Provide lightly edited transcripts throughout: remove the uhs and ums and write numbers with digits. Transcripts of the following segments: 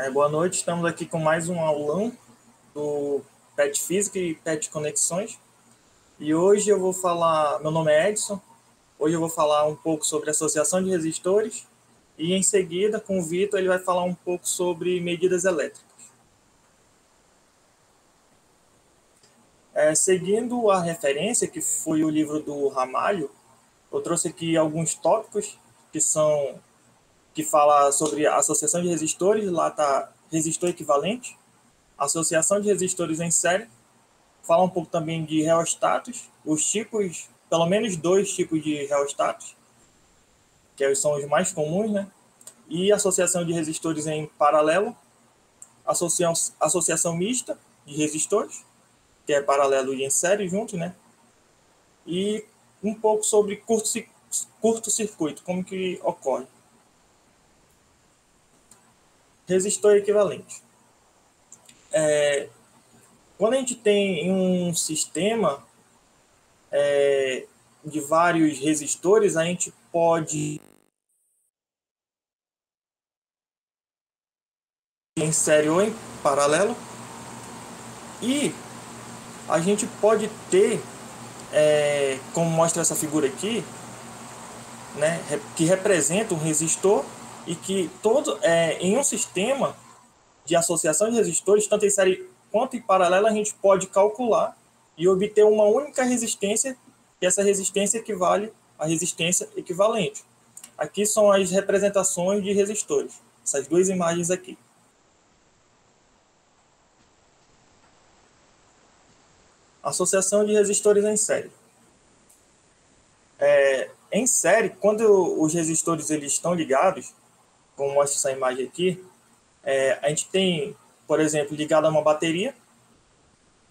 Boa noite, estamos aqui com mais um aulão do PET Física e PET Conexões. E hoje eu vou falar, meu nome é Edson, hoje eu vou falar um pouco sobre associação de resistores e em seguida, com o Vitor, ele vai falar um pouco sobre medidas elétricas. Seguindo a referência, que foi o livro do Ramalho, eu trouxe aqui alguns tópicos que fala sobre a associação de resistores, lá está resistor equivalente, associação de resistores em série, fala um pouco também de reostatos, os tipos, pelo menos 2 tipos de reostatos, que são os mais comuns, né? E associação de resistores em paralelo, associação mista de resistores, que é paralelo e em série juntos, né? E um pouco sobre curto-circuito, como que ocorre. Resistor equivalente. Quando a gente tem um sistema de vários resistores, a gente pode em série ou em paralelo, e a gente pode ter, como mostra essa figura aqui, né, que representa um resistor e que em um sistema de associação de resistores, tanto em série quanto em paralelo, a gente pode calcular e obter uma única resistência, e essa resistência equivale à resistência equivalente. Aqui são as representações de resistores, essas duas imagens aqui. Associação de resistores em série. Em série, quando os resistores eles estão ligados, como mostra essa imagem aqui, a gente tem, por exemplo, ligado a uma bateria,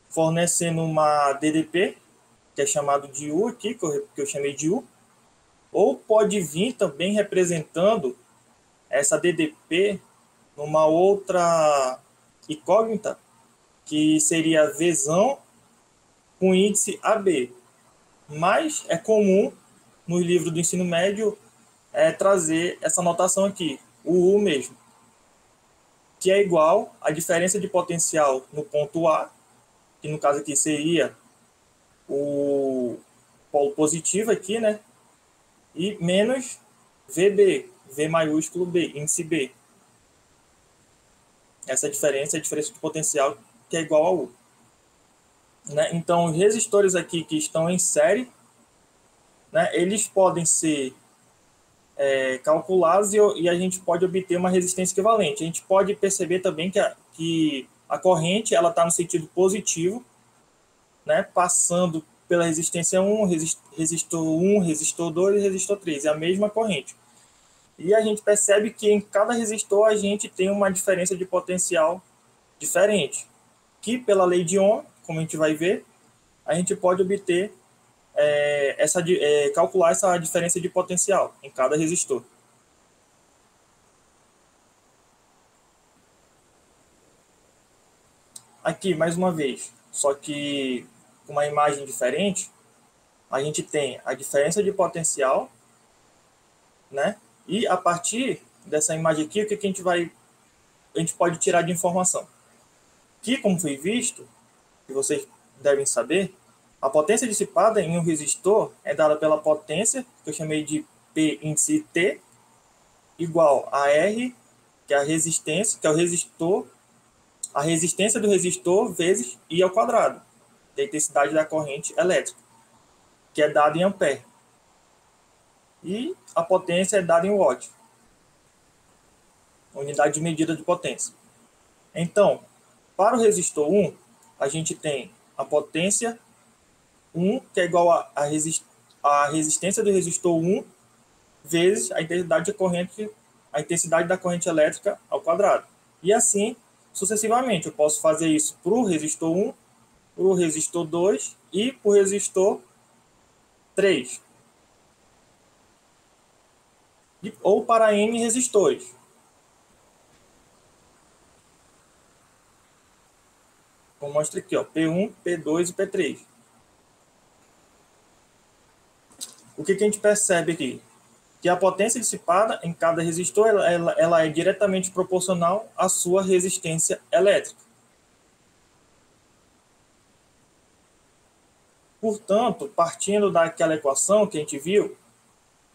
fornecendo uma DDP, que é chamado de U aqui, que eu chamei de U, ou pode vir também representando essa DDP numa outra incógnita, que seria Vzão com índice AB. Mas é comum no livro do ensino médio trazer essa notação aqui, o U mesmo, que é igual à diferença de potencial no ponto A, que no caso aqui seria o polo positivo aqui, né? E menos VB, V maiúsculo B, índice B. Essa diferença é a diferença de potencial que é igual a U. Né? Então, os resistores aqui que estão em série, né, eles podem ser calculados e a gente pode obter uma resistência equivalente. A gente pode perceber também que a corrente está no sentido positivo, né, passando pela resistência 1, resistor 1, resistor 2 e resistor 3. É a mesma corrente. E a gente percebe que em cada resistor a gente tem uma diferença de potencial diferente, que pela lei de Ohm, como a gente vai ver, a gente pode obter calcular essa diferença de potencial em cada resistor. Aqui, mais uma vez, só que com uma imagem diferente, a gente tem a diferença de potencial, né? E a partir dessa imagem aqui, o que a gente pode tirar de informação? Que, como foi visto, que vocês devem saber, a potência dissipada em um resistor é dada pela potência, que eu chamei de P índice T, igual a R, que é a resistência, que é o resistor, a resistência do resistor vezes I ao quadrado, que é a intensidade da corrente elétrica, que é dada em ampere. E a potência é dada em watt, unidade de medida de potência. Então, para o resistor 1, a gente tem a potência 1, que é igual a resistência do resistor 1 vezes a intensidade da corrente elétrica ao quadrado. E assim, sucessivamente, eu posso fazer isso para o resistor 1, para o resistor 2 e para o resistor 3. Ou para N resistores. Como mostra aqui, ó, P1, P2 e P3. O que a gente percebe aqui? que a potência dissipada em cada resistor ela é diretamente proporcional à sua resistência elétrica. Portanto, partindo daquela equação que a gente viu,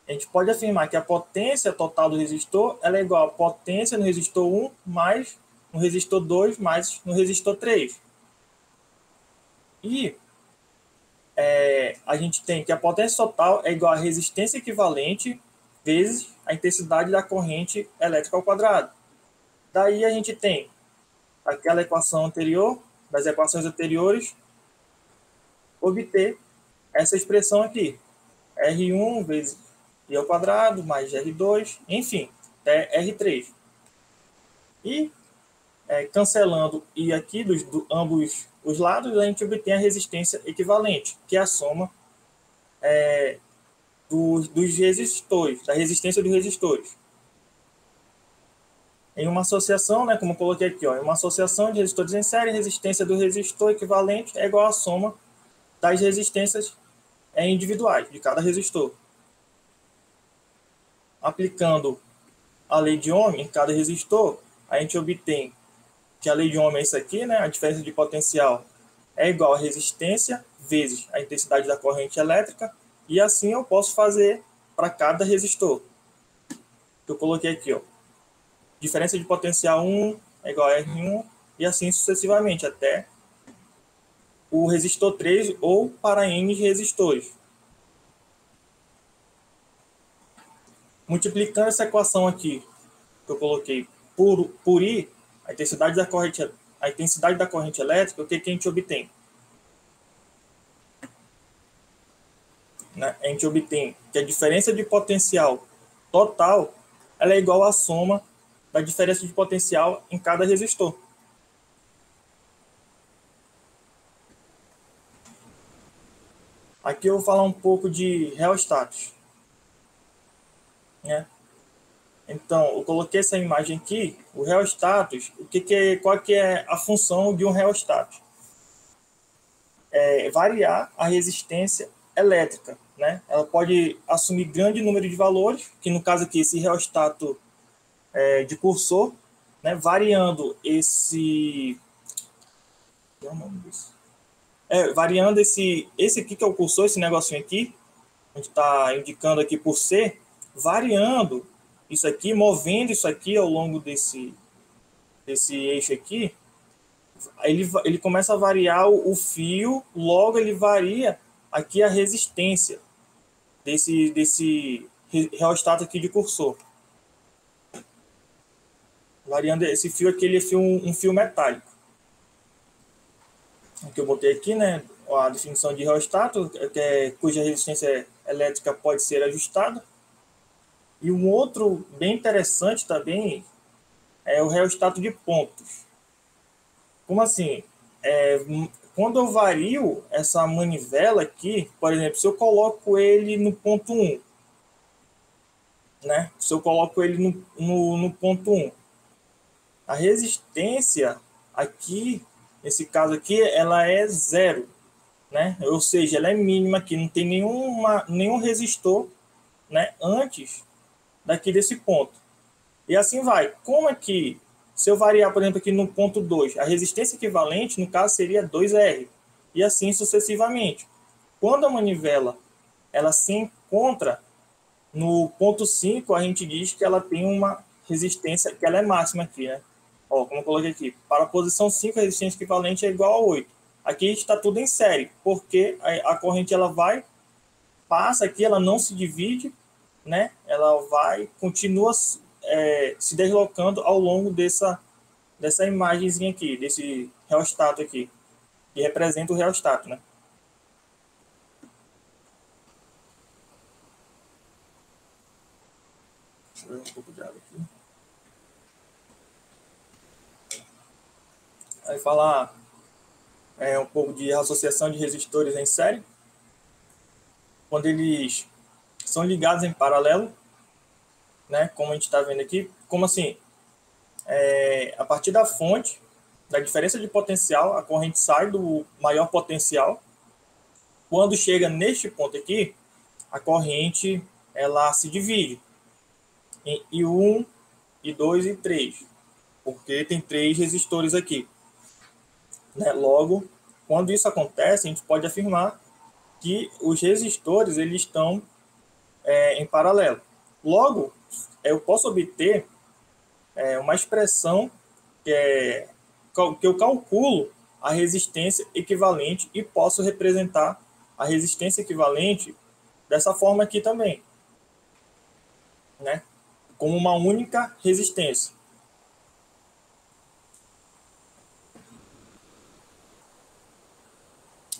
a gente pode afirmar que a potência total do resistor ela é igual à potência no resistor 1 mais no resistor 2 mais no resistor 3. E a gente tem que a potência total é igual à resistência equivalente vezes a intensidade da corrente elétrica ao quadrado. Daí a gente tem aquela equação anterior, das equações anteriores, obter essa expressão aqui. R1 vezes I ao quadrado mais R2, enfim, até R3. E cancelando I aqui dos ambos os lados, a gente obtém a resistência equivalente, que é a soma dos resistores, da resistência dos resistores. Em uma associação, né, como eu coloquei aqui, ó, em uma associação de resistores em série, a resistência do resistor equivalente é igual à soma das resistências individuais de cada resistor. Aplicando a lei de Ohm em cada resistor, a gente obtém que a lei de Ohm é isso aqui, né, a diferença de potencial é igual a resistência vezes a intensidade da corrente elétrica, e assim eu posso fazer para cada resistor. Eu coloquei aqui, ó, diferença de potencial 1 é igual a R1, e assim sucessivamente, até o resistor 3 ou para N resistores. Multiplicando essa equação aqui, que eu coloquei por I, a intensidade da corrente elétrica, o que a gente obtém? A gente obtém que a diferença de potencial total ela é igual à soma da diferença de potencial em cada resistor. Aqui eu vou falar um pouco de reostatos. Então, eu coloquei essa imagem aqui, o reostatos, qual que é a função de um reostato? Variar a resistência elétrica, né? Ela pode assumir grande número de valores, que no caso aqui, esse reostato de cursor, né? Variando esse... variando esse aqui que é o cursor, esse negocinho aqui, a gente está indicando aqui por C, variando isso aqui, movendo isso aqui ao longo desse eixo aqui, ele começa a variar o fio, logo ele varia aqui a resistência desse reostato aqui de cursor. Variando esse fio aqui, ele é um fio metálico. O que eu botei aqui, né, a definição de reostato, cuja resistência elétrica pode ser ajustada. E um outro bem interessante também é o reostato de pontos. Como assim? Quando eu vario essa manivela aqui, por exemplo, se eu coloco ele no ponto 1, né? Se eu coloco ele no ponto 1, a resistência aqui, nesse caso aqui, ela é 0, né? Ou seja, ela é mínima aqui, não tem nenhum resistor, né, antes daqui desse ponto. E assim vai. Como aqui, se eu variar, por exemplo, aqui no ponto 2, a resistência equivalente, no caso, seria 2R. E assim sucessivamente. Quando a manivela ela se encontra no ponto 5, a gente diz que ela tem uma resistência, que ela é máxima aqui, né? Ó, como eu coloquei aqui, para a posição 5, a resistência equivalente é igual a 8. Aqui está tudo em série, porque a corrente ela passa aqui, ela não se divide, né? Ela continua se deslocando ao longo dessa imagenzinha aqui, desse reostato aqui, que representa o reostato, né? Deixa eu ver um pouco de água aqui. Aí falar um pouco de associação de resistores em série, quando eles são ligados em paralelo, né? Como a gente está vendo aqui, como assim? A partir da fonte, da diferença de potencial, a corrente sai do maior potencial. Quando chega neste ponto aqui, a corrente ela se divide em I1, I2 e 3, porque tem 3 resistores aqui. Né? Logo, quando isso acontece, a gente pode afirmar que os resistores eles estão em paralelo. Logo, eu posso obter uma expressão que eu calculo a resistência equivalente e posso representar a resistência equivalente dessa forma aqui também, né? Como uma única resistência.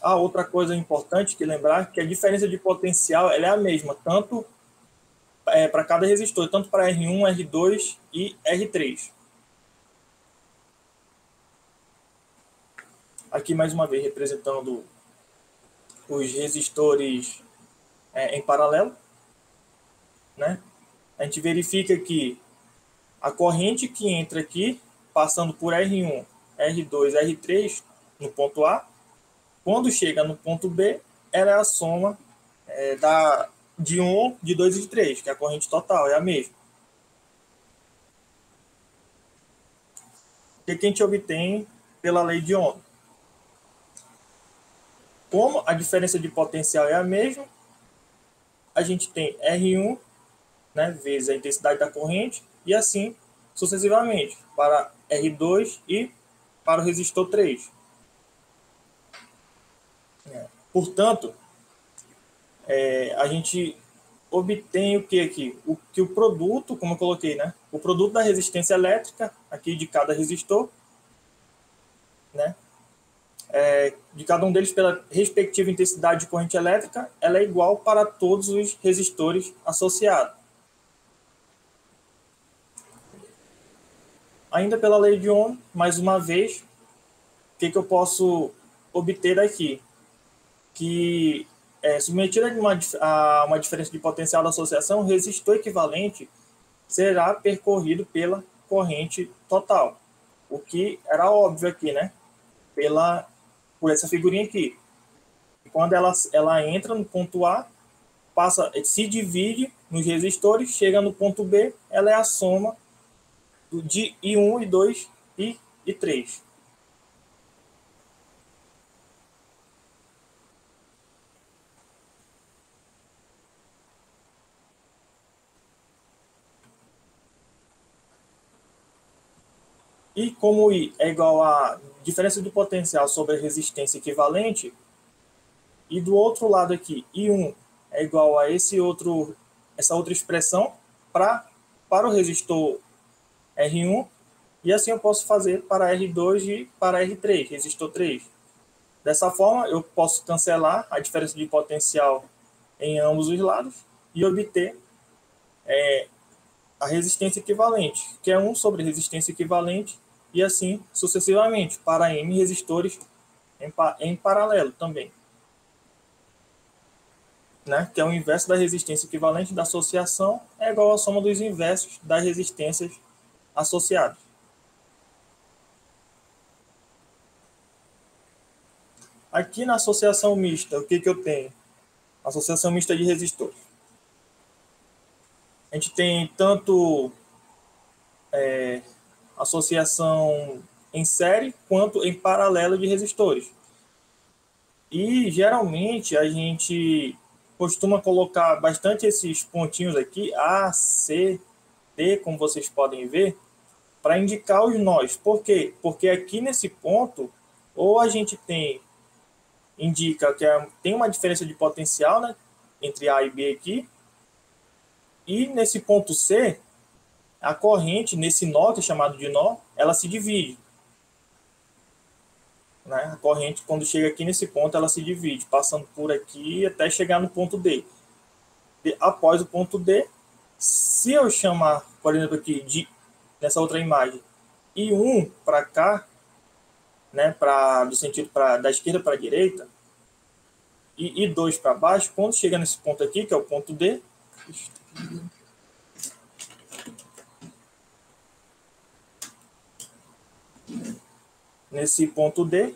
Outra coisa importante que lembrar que a diferença de potencial ela é a mesma, tanto para cada resistor, tanto para R1, R2 e R3. Aqui mais uma vez representando os resistores em paralelo, né? A gente verifica que a corrente que entra aqui, passando por R1, R2, R3 no ponto A, quando chega no ponto B, ela é a soma de 1, de 2 e de 3, que é a corrente total, é a mesma. O que a gente obtém pela lei de Ohm? Como a diferença de potencial é a mesma, a gente tem R1, né, vezes a intensidade da corrente, e assim sucessivamente, para R2 e para o resistor 3. Portanto, a gente obtém o que aqui? O produto, como eu coloquei, né? O produto da resistência elétrica, aqui de cada resistor, né? De cada um deles pela respectiva intensidade de corrente elétrica, ela é igual para todos os resistores associados. Ainda pela lei de Ohm, mais uma vez, o que eu posso obter aqui? Que submetida a uma diferença de potencial da associação, o resistor equivalente será percorrido pela corrente total. O que era óbvio aqui, né? Por essa figurinha aqui. Quando ela entra no ponto A, se divide nos resistores, chega no ponto B, ela é a soma de I1, I2 e I3. E como I é igual a diferença de potencial sobre a resistência equivalente, e do outro lado aqui, I1 é igual a essa outra expressão para o resistor R1, e assim eu posso fazer para R2 e para R3, resistor 3. Dessa forma, eu posso cancelar a diferença de potencial em ambos os lados e obter a resistência equivalente, que é 1 sobre resistência equivalente, e assim sucessivamente, para N resistores em paralelo também. Né? Que é o inverso da resistência equivalente da associação, é igual à soma dos inversos das resistências associadas. Aqui na associação mista, o que eu tenho? Associação mista de resistores. A gente tem tanto associação em série quanto em paralelo de resistores. E geralmente a gente costuma colocar bastante esses pontinhos aqui, A, C, D, como vocês podem ver, para indicar os nós. Por quê? Porque aqui nesse ponto, ou a gente indica que tem uma diferença de potencial, né, entre A e B aqui, e nesse ponto C, a corrente, nesse nó, que é chamado de nó, ela se divide. Né? A corrente, quando chega aqui nesse ponto, ela se divide, passando por aqui até chegar no ponto D. Após o ponto D, se eu chamar, por exemplo, aqui, nessa outra imagem, I1 para cá, né, do sentido da esquerda para a direita, e I2 para baixo, quando chega nesse ponto aqui, que é o ponto D, nesse ponto D,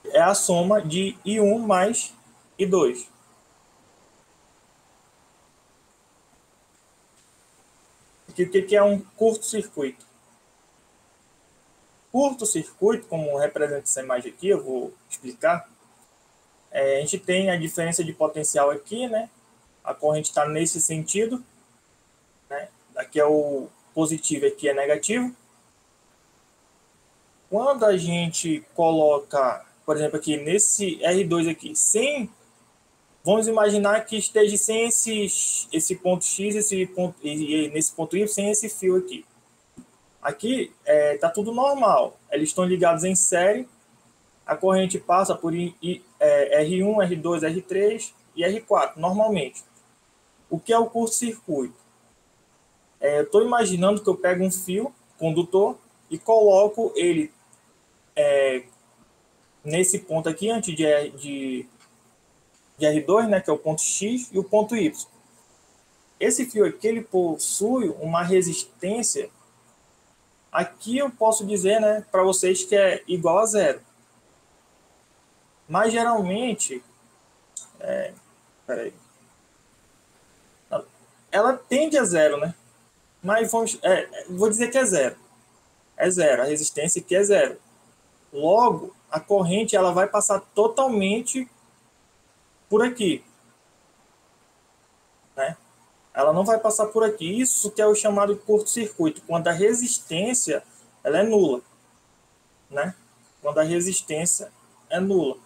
é a soma de I1 mais I2. que o que é um curto-circuito? Curto-circuito, como representa essa imagem aqui, eu vou explicar. A gente tem a diferença de potencial aqui, né? A corrente está nesse sentido, né? Aqui é o positivo, aqui é negativo. Quando a gente coloca, por exemplo, aqui nesse R2 aqui, sem, vamos imaginar que esteja sem esse ponto X, esse ponto, e nesse ponto Y, sem esse fio aqui. Aqui está tudo normal. Eles estão ligados em série. A corrente passa por R1, R2, R3 e R4, normalmente. O que é o curto-circuito? Eu estou imaginando que eu pego um fio condutor e coloco ele nesse ponto aqui, antes de R2, né, que é o ponto X, e o ponto Y. Esse fio aqui ele possui uma resistência. Aqui eu posso dizer, né, para vocês que é igual a zero. Mas geralmente, ela tende a zero, né? Mas vou dizer que é zero. É zero, a resistência aqui é zero. Logo, a corrente ela vai passar totalmente por aqui, né? Ela não vai passar por aqui. Isso que é o chamado curto-circuito, quando a resistência ela é nula, né? Quando a resistência é nula.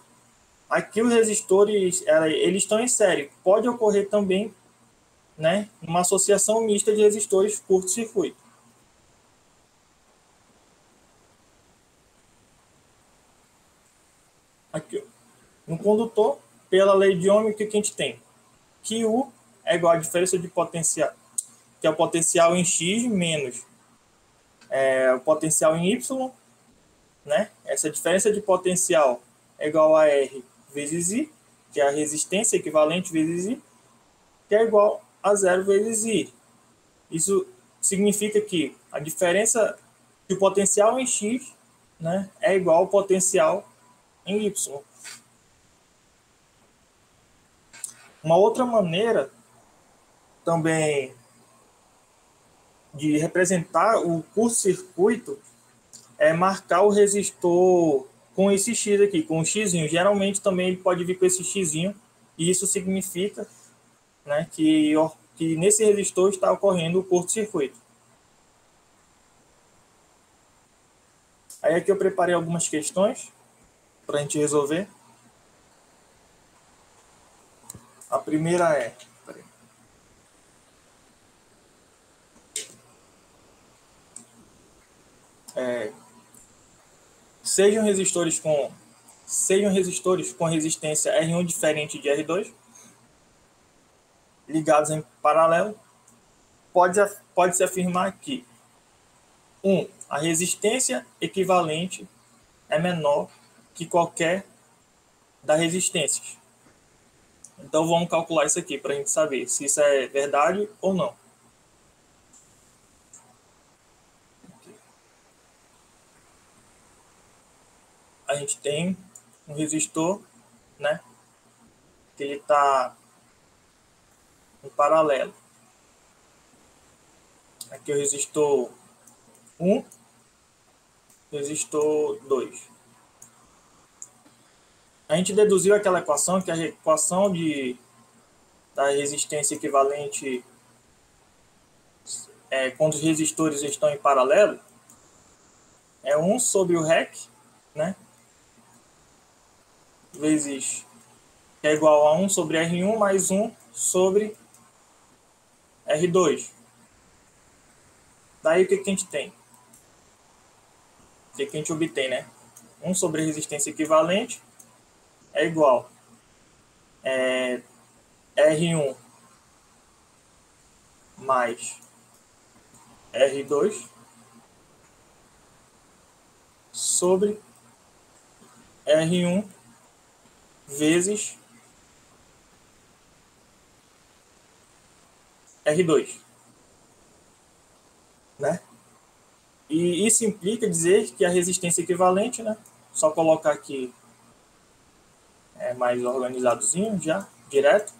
Aqui os resistores eles estão em série. Pode ocorrer também, né, uma associação mista de resistores curto-circuito. Aqui, ó. No condutor, pela lei de Ohm, o que a gente tem? Que U é igual à diferença de potencial, que é o potencial em X menos o potencial em Y, né? Essa diferença de potencial é igual a R vezes I, que é a resistência equivalente vezes I, que é igual a zero vezes I. Isso significa que a diferença de potencial em X, né, é igual ao potencial em Y. Uma outra maneira também de representar o curto-circuito é marcar o resistor com esse X aqui, com o X. Geralmente também ele pode vir com esse X, e isso significa, né, que nesse resistor está ocorrendo o curto-circuito. Aí aqui eu preparei algumas questões para a gente resolver. A primeira sejam resistores com resistência R1 diferente de R2, ligados em paralelo, pode-se afirmar que a resistência equivalente é menor que qualquer das resistências. Então vamos calcular isso aqui para a gente saber se isso é verdade ou não. A gente tem um resistor, né, que ele está em paralelo. Aqui o resistor 1, resistor 2. A gente deduziu aquela equação, que é a equação da resistência equivalente quando os resistores estão em paralelo, é 1 sobre o REC, né, vezes, que é igual a 1 sobre R1 mais 1 sobre R2. Daí o que a gente tem? O que a gente obtém, né? 1 sobre a resistência equivalente é igual R1 mais R2 sobre R1 vezes R2, né? E isso implica dizer que a resistência equivalente, né? Só colocar aqui mais organizadozinho já, direto,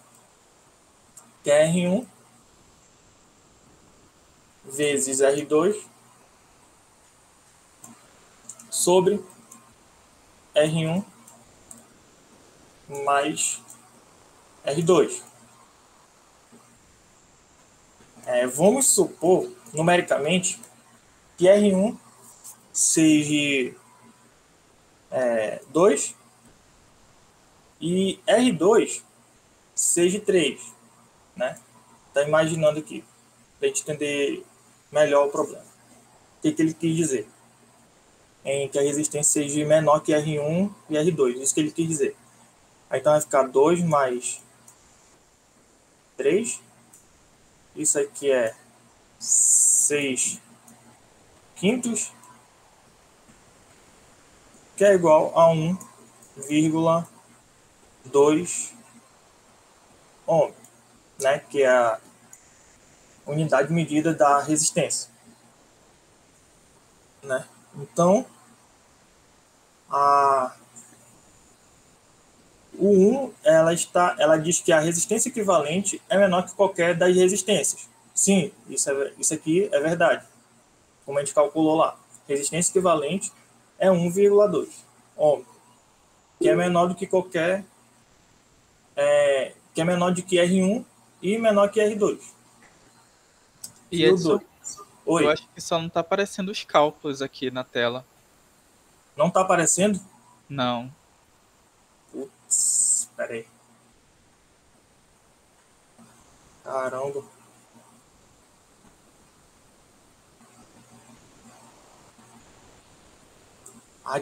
que é R1 vezes R2 sobre R1 mais R2. Vamos supor, numericamente, que R1 seja 2 e R2 seja 3, né? Tá imaginando aqui, para a gente entender melhor o problema. O que ele quis dizer? Em que a resistência seja menor que R1 e R2, isso que ele quis dizer. Aí, então vai ficar 2 mais 3, isso aqui é 6 quintos, que é igual a 1,2 ohm, né? Que é a unidade medida da resistência, né? Então, o 1 ela diz que a resistência equivalente é menor que qualquer das resistências. Sim, isso aqui é verdade, como a gente calculou lá. Resistência equivalente é 1,2 ohm, que é menor do que qualquer, que é menor do que R1 e menor que R2. E Que o Edson, 2. eu Oi, acho que só não está aparecendo os cálculos aqui na tela. não está aparecendo? Não. Putz, peraí. Caramba.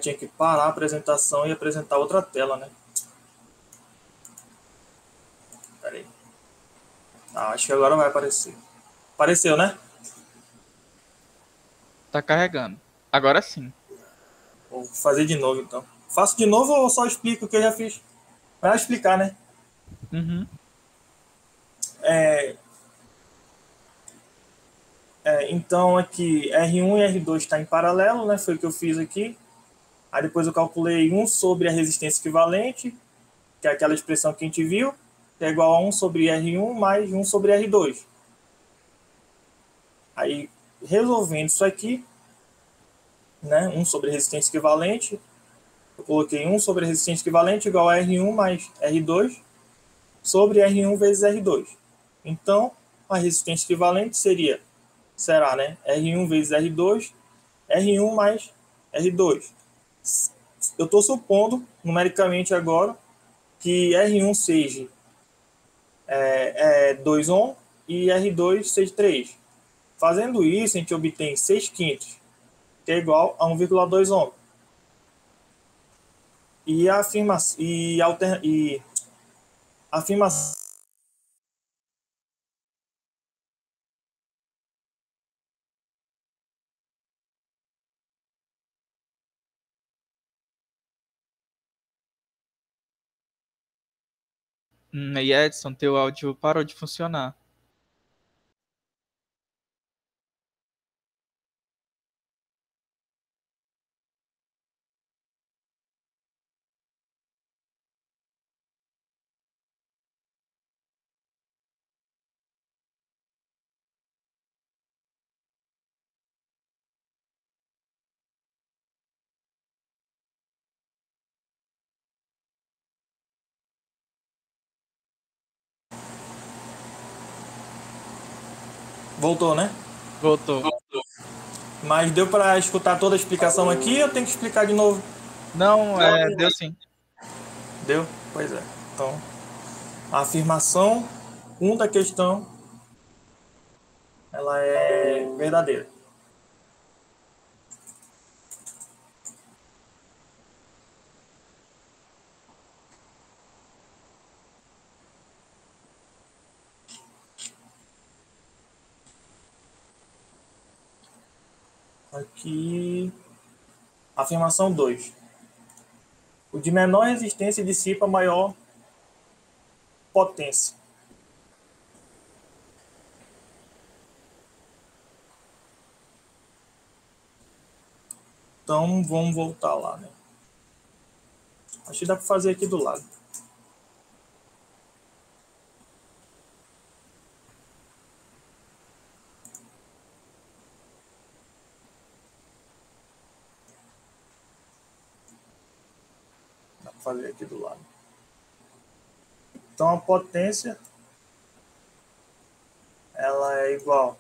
Tinha que parar a apresentação e apresentar outra tela, né? Peraí. Acho que agora vai aparecer. Apareceu, né? Tá carregando. Agora sim. Vou fazer de novo, então. Faço de novo ou só explico o que eu já fiz? Vai explicar, né? Uhum. Então, aqui R1 e R2 está em paralelo, né? Foi o que eu fiz aqui. Aí depois eu calculei 1 sobre a resistência equivalente, que é aquela expressão que a gente viu, que é igual a 1 sobre R1 mais 1 sobre R2. Aí, resolvendo isso aqui, né? 1 sobre a resistência equivalente, eu coloquei 1 sobre a resistência equivalente igual a R1 mais R2 sobre R1 vezes R2. Então, a resistência equivalente será, né? R1 vezes R2, R1 mais R2. Eu estou supondo, numericamente agora, que R1 seja 2 ohm e R2 seja 3. Fazendo isso, a gente obtém 6 quintos, que é igual a 1,2 ohm. E a afirmação E Edson, teu áudio parou de funcionar. voltou, né? Voltou. Mas deu para escutar toda a explicação aqui, eu tenho que explicar de novo? Não, deu sim. Deu? Pois é. Então, a afirmação 1 da questão, ela é verdadeira. Aqui, afirmação 2. O de menor resistência dissipa maior potência. Então, vamos voltar lá, né? Acho que dá para fazer aqui do lado. fazer aqui do lado. Então, a potência, ela é igual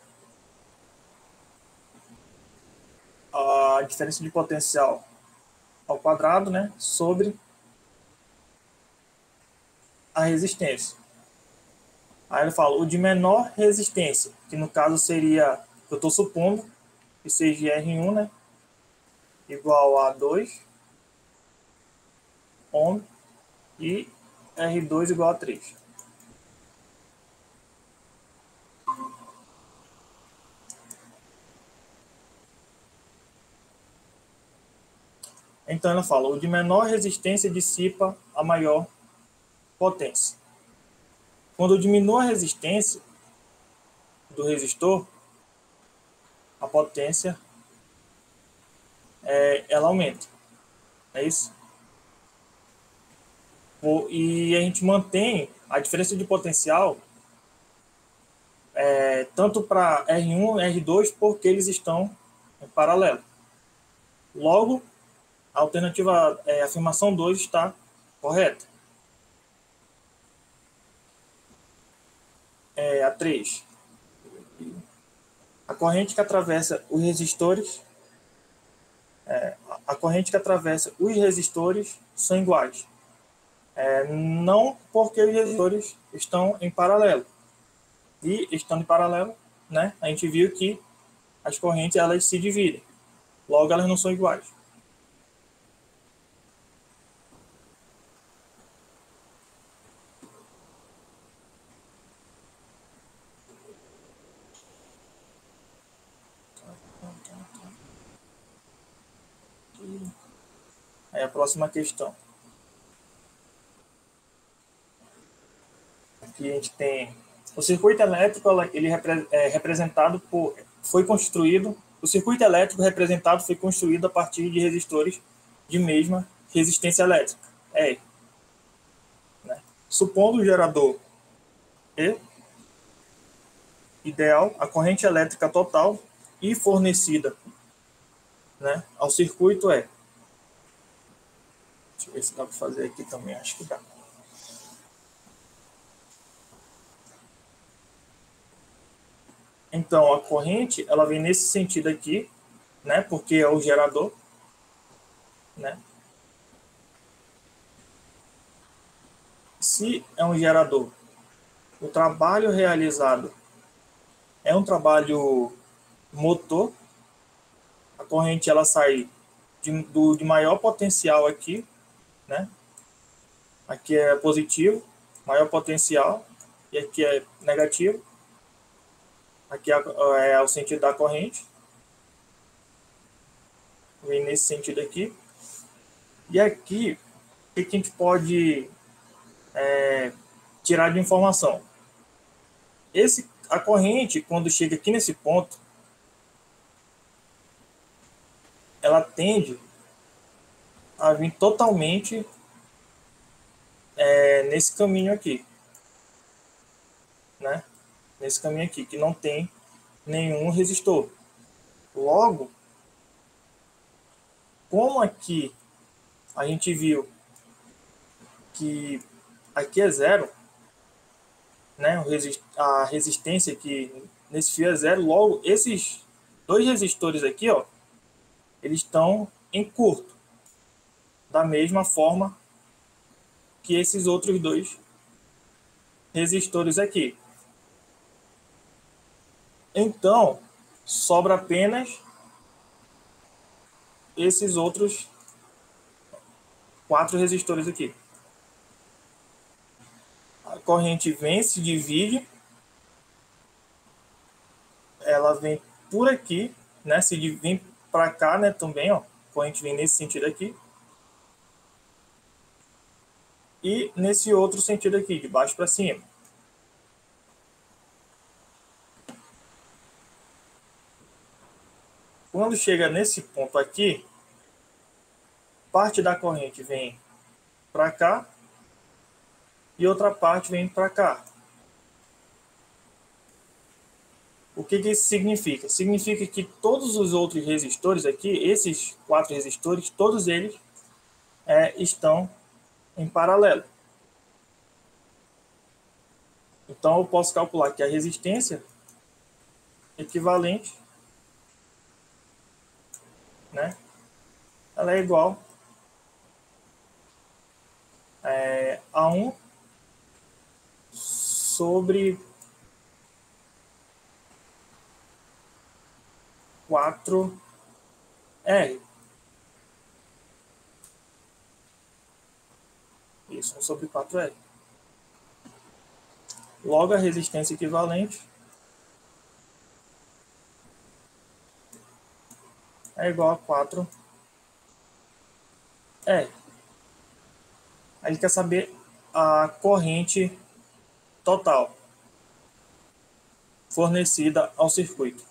a diferença de potencial ao quadrado, né, sobre a resistência. Aí ele fala o de menor resistência, que no caso seria, eu estou supondo que seja R1, né, igual a 2 ohm e R2 igual a 3. Então ela fala, o de menor resistência dissipa a maior potência. Quando eu diminuo a resistência do resistor, a potência ela aumenta. É isso? E a gente mantém a diferença de potencial tanto para R1 e R2 porque eles estão em paralelo. Logo, a alternativa, a afirmação 2 está correta. A 3. A corrente que atravessa os resistores são iguais. Não porque os resistores estão em paralelo. E estando em paralelo, né, a gente viu que as correntes elas se dividem. Logo, elas não são iguais. Aí a próxima questão. Aqui a gente tem o circuito elétrico, ele é representado por, foi construído, o circuito elétrico representado foi construído a partir de resistores de mesma resistência elétrica, E. Né? Supondo o gerador E, ideal, a corrente elétrica total e fornecida, né, ao circuito é. Deixa eu ver se dá para fazer aqui também, acho que dá. Então, a corrente, ela vem nesse sentido aqui, né, porque é o gerador, né? Se é um gerador, o trabalho realizado é um trabalho motor, a corrente ela sai de maior potencial aqui, né? Aqui é positivo, maior potencial, e aqui é negativo. Aqui é o sentido da corrente. Vem nesse sentido aqui. E aqui, o que a gente pode tirar de informação? A corrente, quando chega aqui nesse ponto, ela tende a vir totalmente nesse caminho aqui. Né? Nesse caminho aqui, que não tem nenhum resistor. Logo, como aqui a gente viu que aqui é zero, né? A resistência aqui nesse fio é zero, logo esses dois resistores aqui, ó, eles estão em curto, da mesma forma que esses outros dois resistores aqui. Então, sobra apenas esses outros 4 resistores aqui. A corrente vem, se divide, ela vem por aqui, né? Vem para cá, né? Também, ó. A corrente vem nesse sentido aqui. E nesse outro sentido aqui, de baixo para cima. Quando chega nesse ponto aqui, parte da corrente vem para cá e outra parte vem para cá. O que isso significa? Significa que todos os outros resistores aqui, esses 4 resistores, todos eles estão em paralelo. Então, eu posso calcular que a resistência equivalente, né, ela é igual a 1 sobre 4R. Isso, 1 sobre 4R. Logo, a resistência equivalente é igual a 4R. Aí ele quer saber a corrente total fornecida ao circuito.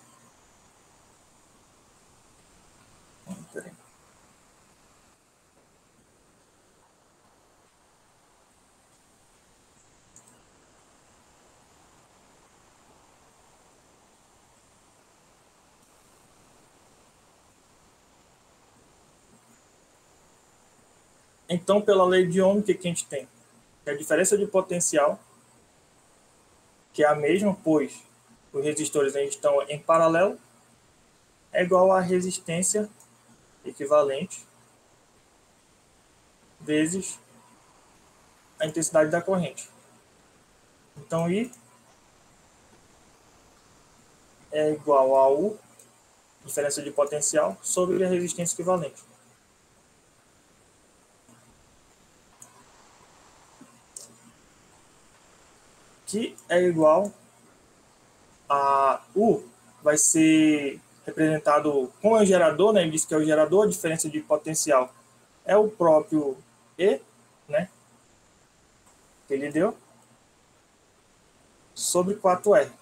Então, pela lei de Ohm, o que a gente tem? A diferença de potencial, que é a mesma, pois os resistores estão em paralelo, é igual à resistência equivalente vezes a intensidade da corrente. Então, I é igual a U, diferença de potencial, sobre a resistência equivalente. Que é igual a U, vai ser representado com o gerador, né? Ele disse que é o gerador, a diferença de potencial é o próprio E, né? Que ele deu, sobre 4R.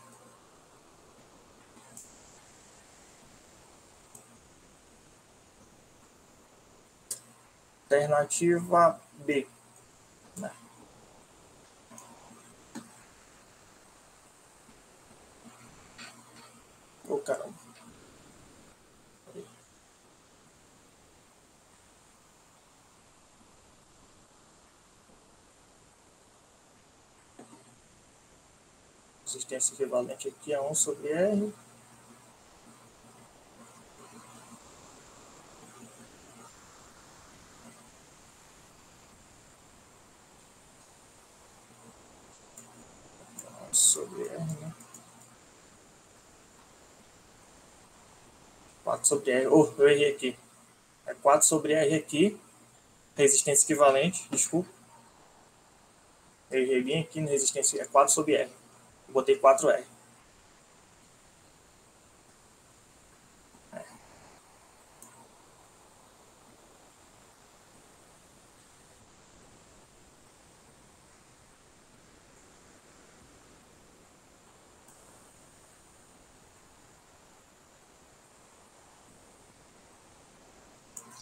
Alternativa B. Né? Ô, caramba. Resistência equivalente aqui é 1 sobre R. Sobre R, né? 4 sobre R. Oh, eu errei aqui. É 4 sobre R aqui. Resistência equivalente, desculpa. Eu errei bem aqui na resistência. É 4 sobre R. Eu botei 4R.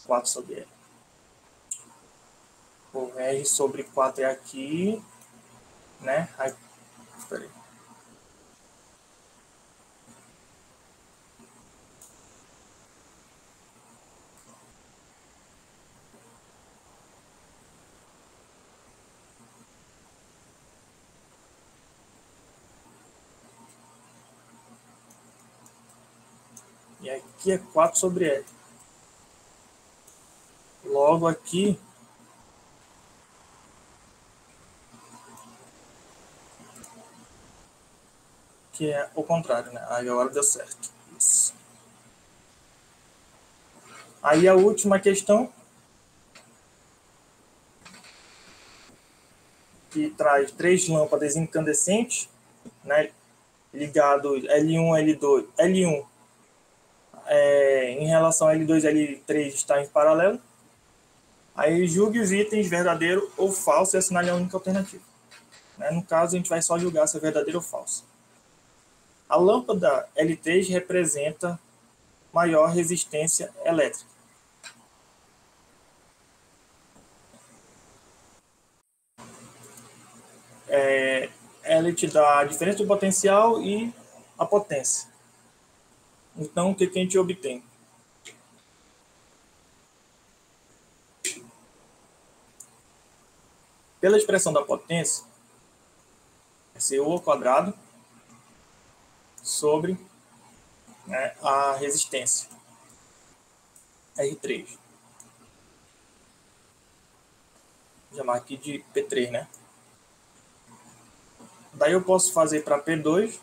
4 sobre R. O R sobre 4 é aqui, né? Aí, peraí. E aqui é 4 sobre R. Logo aqui, que é o contrário, né? Aí agora deu certo. Isso. Aí a última questão, que traz 3 lâmpadas incandescentes, né? Ligados L1, L2, L1 em relação a L2 e L3 está em paralelo. Aí julgue os itens verdadeiro ou falso e assinale a única alternativa. Né? No caso, a gente vai só julgar se é verdadeiro ou falso. A lâmpada L3 representa maior resistência elétrica. Ela te dá a diferença do potencial e a potência. Então, o que a gente obtém? pela expressão da potência, vai ser U ao quadrado sobre, né, a resistência, R3. Vou chamar aqui de P3, né? Daí eu posso fazer para P2,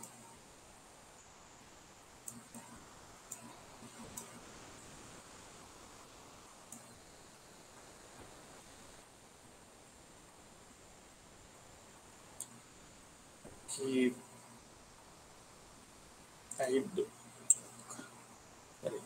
que R2, peraí.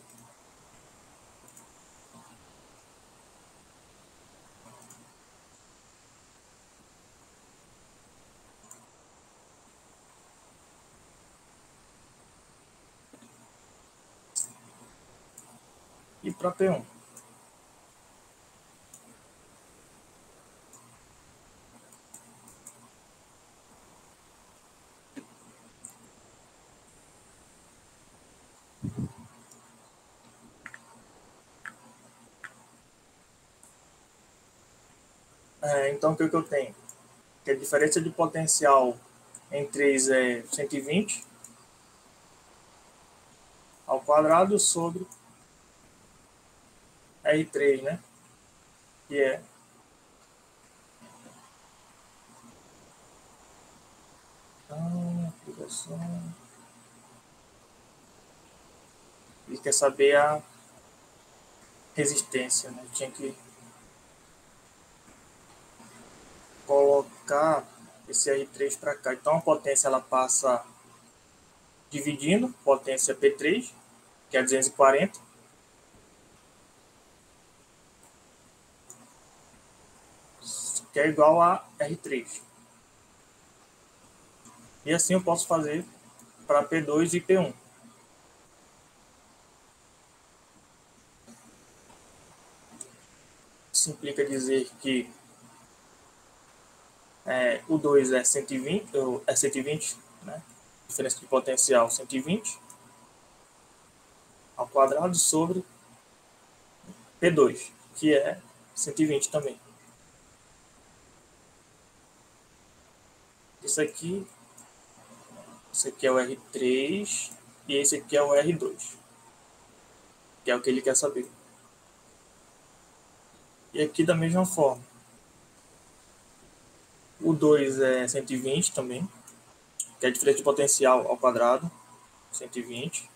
E para P1. Então, o que eu tenho? Que a diferença de potencial em 3 é 120 ao quadrado sobre R3, né? Que é e quer saber a resistência, né? Tinha que colocar esse R3 para cá. Então a potência ela passa dividindo, potência P3, que é 240, que é igual a R3. E assim eu posso fazer para P2 e P1. Isso implica dizer que o 2 é 120, né? Diferença de potencial 120 ao quadrado sobre P2, que é 120 também. Isso aqui é o R3 e esse aqui é o R2, que é o que ele quer saber. E aqui da mesma forma. O 2 é 120 também, que é a diferença de potencial ao quadrado, 120,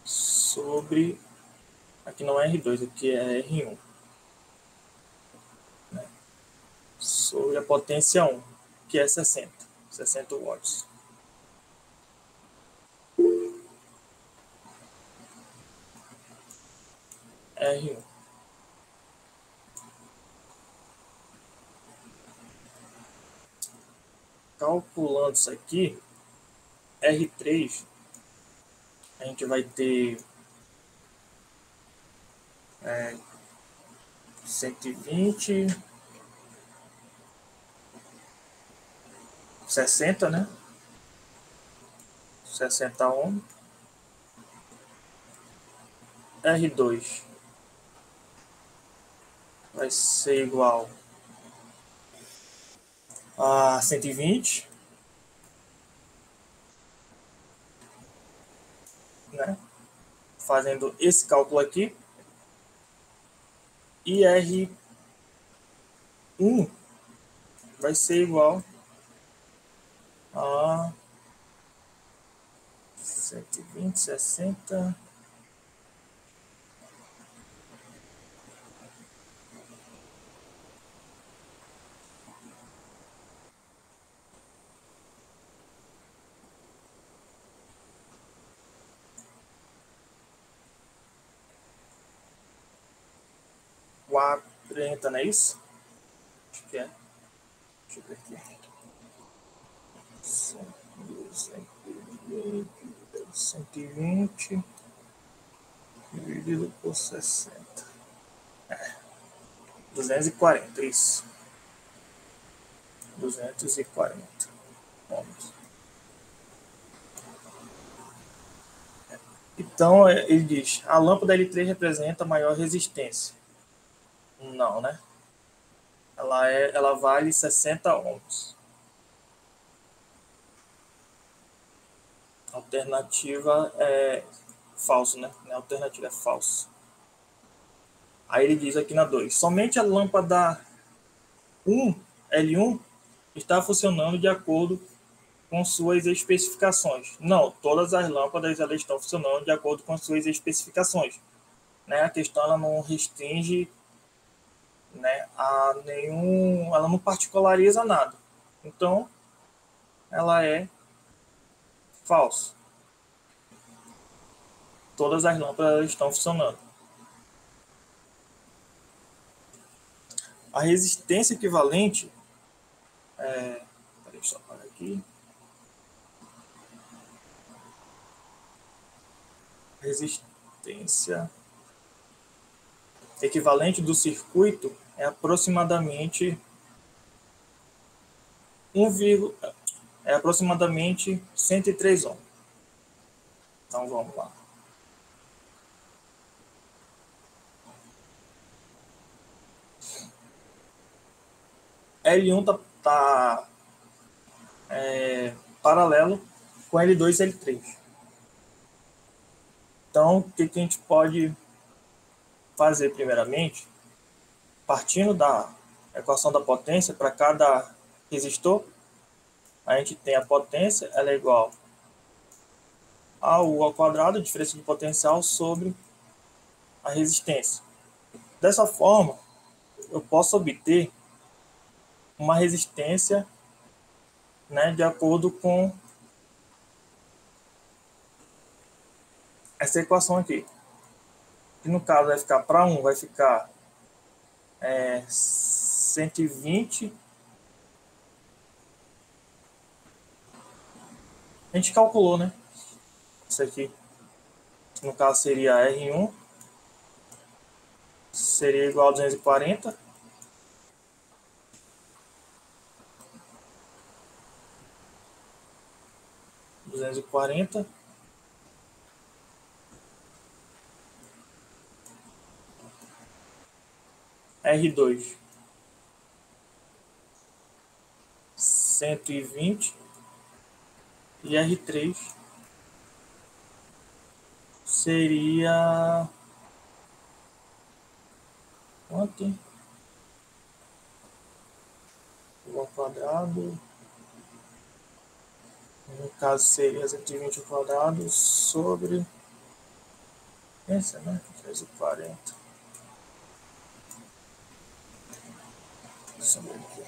sobre, aqui não é R2, aqui é R1, né? Sobre a potência 1, que é 60 watts. R1. Calculando isso aqui, R3, a gente vai ter 120, 60, né? 60 ohm. R2 vai ser igual a 120, né? Fazendo esse cálculo aqui. E R1 vai ser igual a 120, 60. Não é isso? Acho que é. Deixa eu ver aqui. 120 dividido por 60. 240, isso. 240 ohms. Então, ele diz, a lâmpada L3 representa maior resistência. Não, né? Ela vale 60 ohms. Alternativa é falso, né? A alternativa é falso. Aí ele diz aqui na 2: somente a lâmpada 1, L1, está funcionando de acordo com suas especificações. Não, todas as lâmpadas elas estão funcionando de acordo com suas especificações. Né? A questão ela não restringe, né, a nenhum, ela não particulariza nada. Então, ela é falsa. Todas as lâmpadas estão funcionando. A resistência equivalente deixa eu parar aqui. Resistência equivalente do circuito é aproximadamente 103 ohms. Então vamos lá. L1 tá paralelo com L2 e L3. Então, o que a gente pode fazer primeiramente? Partindo da equação da potência para cada resistor, a gente tem a potência, ela é igual a U ao quadrado, diferença de potencial, sobre a resistência. Dessa forma, eu posso obter uma resistência, né, de acordo com essa equação aqui. Que no caso vai ficar para 1, vai ficar 120. A gente calculou, né? Isso aqui. No caso seria R1. Seria igual a 240. R2 120 e R3 seria quanto? O ao quadrado, no caso seria 120 ao quadrado sobre essa, né? 340. Deixa eu ver aqui.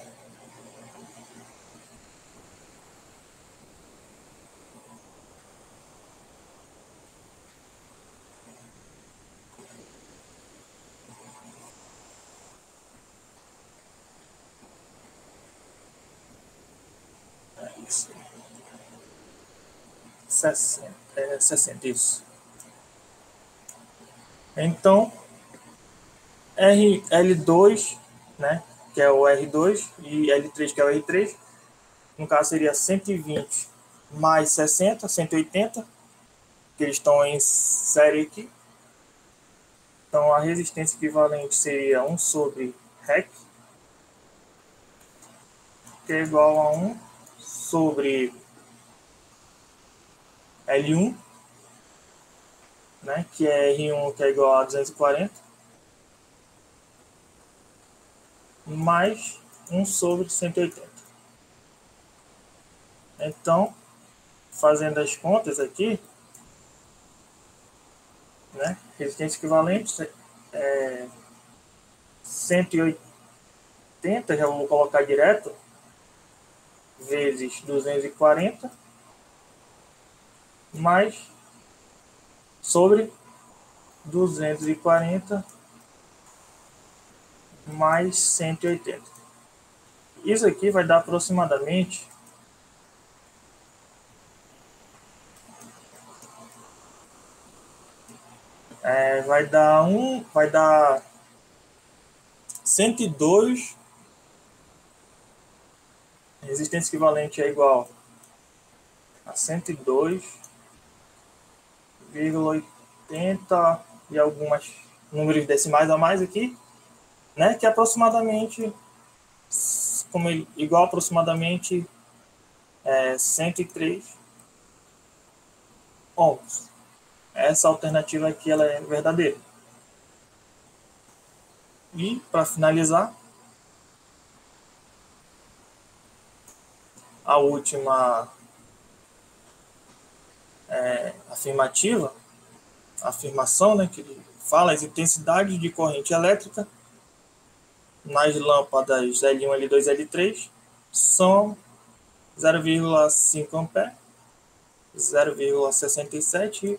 É isso. 60, isso. Então, L2, né, que é o R2, e L3, que é o R3, no caso seria 120 mais 60, 180, que eles estão em série aqui. Então, a resistência equivalente seria 1 sobre REC, que é igual a 1 sobre L1, né, que é R1, que é igual a 240, mais 1 sobre 180. Então, fazendo as contas aqui, né, resistência equivalente é 180, já vou colocar direto, vezes 240, mais sobre 240 mais 180. Isso aqui vai dar aproximadamente vai dar 102. Resistência equivalente é igual a 102,80 e algumas números decimais a mais aqui, né? Que é aproximadamente, igual aproximadamente 103 ohms. Essa alternativa aqui ela é verdadeira. E, para finalizar, a última afirmativa, afirmação, né, que ele fala as intensidades de corrente elétrica nas lâmpadas L1, L2, L3 são 0,5 ampere, 0,67.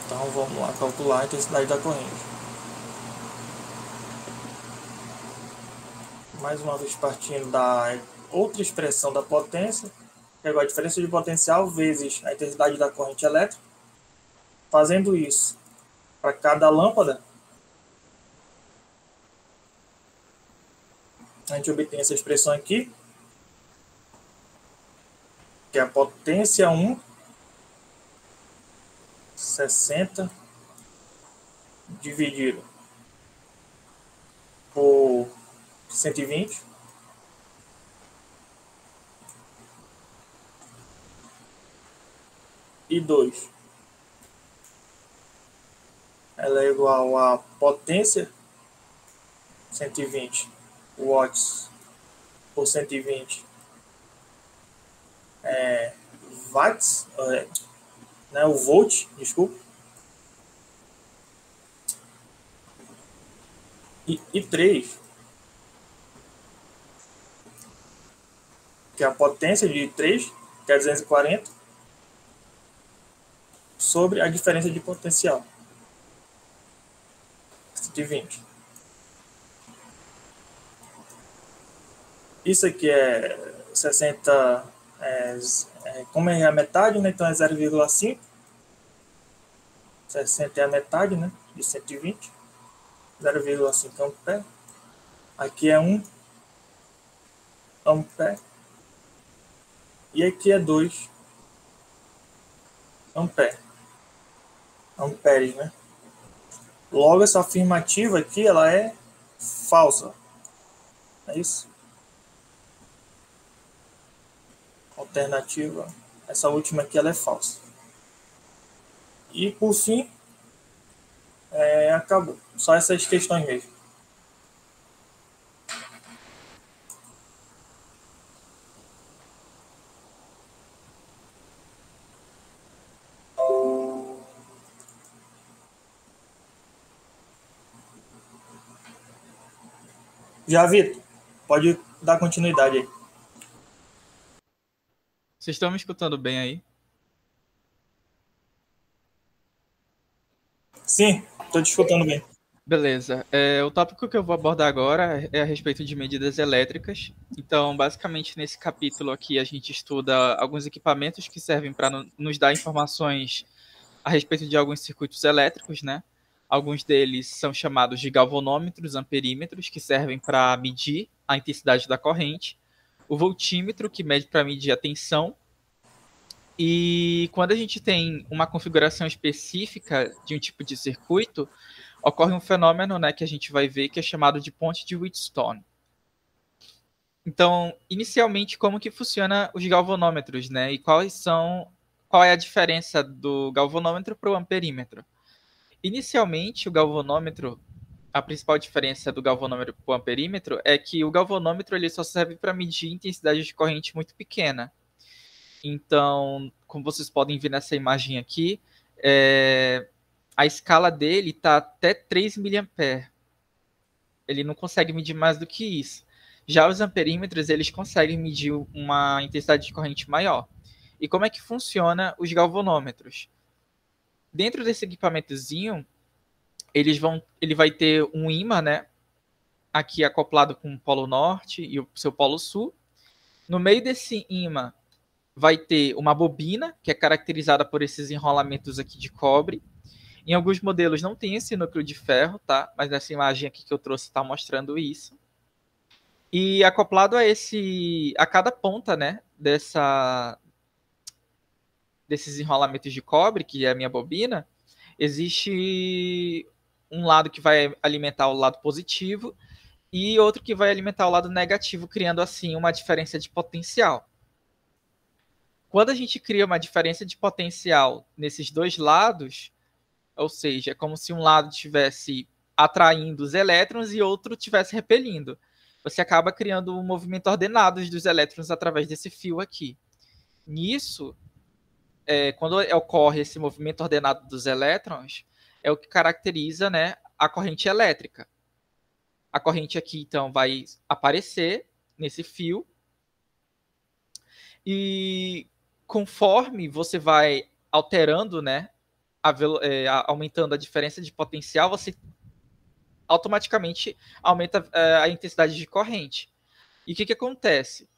Então vamos lá calcular a intensidade da corrente. Mais uma vez partindo da outra expressão da potência, pegou a diferença de potencial vezes a intensidade da corrente elétrica. Fazendo isso para cada lâmpada, a gente obtém essa expressão aqui, que é a potência 1, 60, dividido por 120. E 2. Ela é igual a potência 120 watts por 120 watts, né, o volt, desculpa. E 3, que é a potência de 3, que é 240, sobre a diferença de potencial, 120. Isso aqui é 60, como é a metade, né, então é 0,5. 60 é a metade, né, de 120. 0,5 ampere. Aqui é 1 ampere. E aqui é 2 ampere. Amperes, né? Logo, essa afirmativa aqui, ela é falsa. É isso? Alternativa. Essa última aqui, ela é falsa. E, por fim, acabou. Só essas questões mesmo. Já, Vitor, pode dar continuidade aí. Vocês estão me escutando bem aí? Sim, estou te escutando bem. Beleza. O tópico que eu vou abordar agora é a respeito de medidas elétricas. Então, basicamente, nesse capítulo aqui, a gente estuda alguns equipamentos que servem para nos dar informações a respeito de alguns circuitos elétricos, né? Alguns deles são chamados de galvanômetros, amperímetros, que servem para medir a intensidade da corrente. O voltímetro, que mede para medir a tensão. E quando a gente tem uma configuração específica de um tipo de circuito, ocorre um fenômeno, né, que a gente vai ver que é chamado de ponte de Wheatstone. Então, inicialmente, como que funciona os galvanômetros, né? E qual é a diferença do galvanômetro para o amperímetro? Inicialmente, o galvanômetro, a principal diferença do galvanômetro para o amperímetro é que o galvanômetro ele só serve para medir intensidade de corrente muito pequena. Então, como vocês podem ver nessa imagem aqui, a escala dele está até 3 mA. Ele não consegue medir mais do que isso. Já os amperímetros, eles conseguem medir uma intensidade de corrente maior. E como é que funciona os galvanômetros? Dentro desse equipamentozinho, ele vai ter um ímã, né? Aqui acoplado com o polo norte e o seu polo sul. No meio desse ímã vai ter uma bobina, que é caracterizada por esses enrolamentos aqui de cobre. Em alguns modelos não tem esse núcleo de ferro, tá? Mas nessa imagem aqui que eu trouxe está mostrando isso. E acoplado a cada ponta, né, desses enrolamentos de cobre, que é a minha bobina, existe um lado que vai alimentar o lado positivo e outro que vai alimentar o lado negativo, criando assim uma diferença de potencial. Quando a gente cria uma diferença de potencial nesses dois lados, ou seja, é como se um lado estivesse atraindo os elétrons e outro estivesse repelindo. Você acaba criando um movimento ordenado dos elétrons através desse fio aqui. Nisso, quando ocorre esse movimento ordenado dos elétrons, é o que caracteriza, né, a corrente elétrica. A corrente aqui, então, vai aparecer nesse fio e conforme você vai alterando, né, aumentando a diferença de potencial, você automaticamente aumenta a intensidade de corrente. E o que acontece?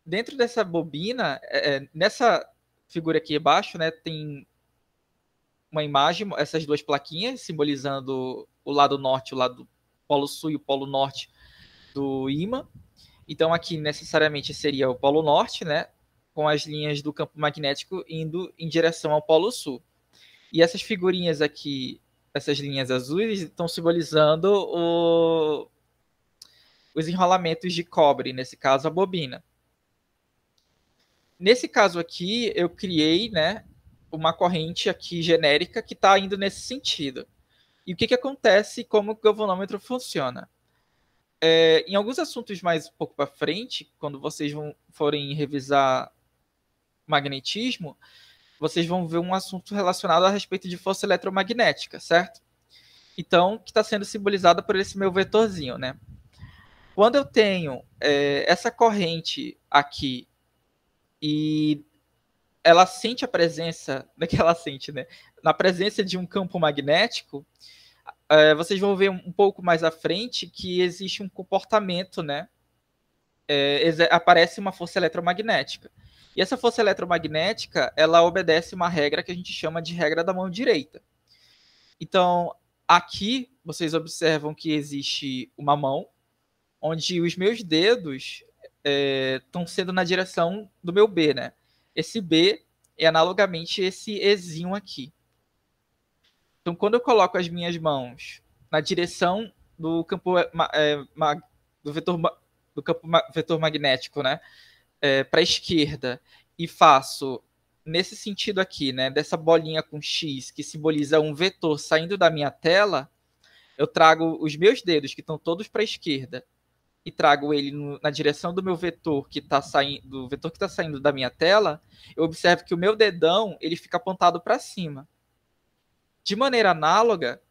Dentro dessa bobina, nessa figura aqui abaixo, né, tem uma imagem, essas duas plaquinhas simbolizando o lado norte, o lado polo sul e o polo norte do ímã. Então aqui necessariamente seria o polo norte, né, com as linhas do campo magnético indo em direção ao polo sul. E essas figurinhas aqui, essas linhas azuis, estão simbolizando os enrolamentos de cobre, nesse caso a bobina. Nesse caso aqui, eu criei, né, uma corrente aqui genérica que está indo nesse sentido. E o que acontece, como o galvanômetro funciona? Em alguns assuntos mais um pouco para frente, quando vocês forem revisar magnetismo, vocês vão ver um assunto relacionado a respeito de força eletromagnética, certo? Então, que está sendo simbolizada por esse meu vetorzinho, né? Quando eu tenho essa corrente aqui e ela sente a presença, daquela sente, né? Na presença de um campo magnético, vocês vão ver um pouco mais à frente que existe um comportamento, né? Aparece uma força eletromagnética. E essa força eletromagnética, ela obedece uma regra que a gente chama de regra da mão direita. Então, aqui vocês observam que existe uma mão, onde os meus dedos estão sendo na direção do meu B, né? Esse B é analogamente esse Ezinho aqui. Então, quando eu coloco as minhas mãos na direção do campo do vetor magnético, né, para a esquerda, e faço nesse sentido aqui, né, dessa bolinha com X que simboliza um vetor saindo da minha tela, eu trago os meus dedos que estão todos para a esquerda e trago ele na direção do meu vetor que está saindo da minha tela, eu observo que o meu dedão ele fica apontado para cima. De maneira análoga,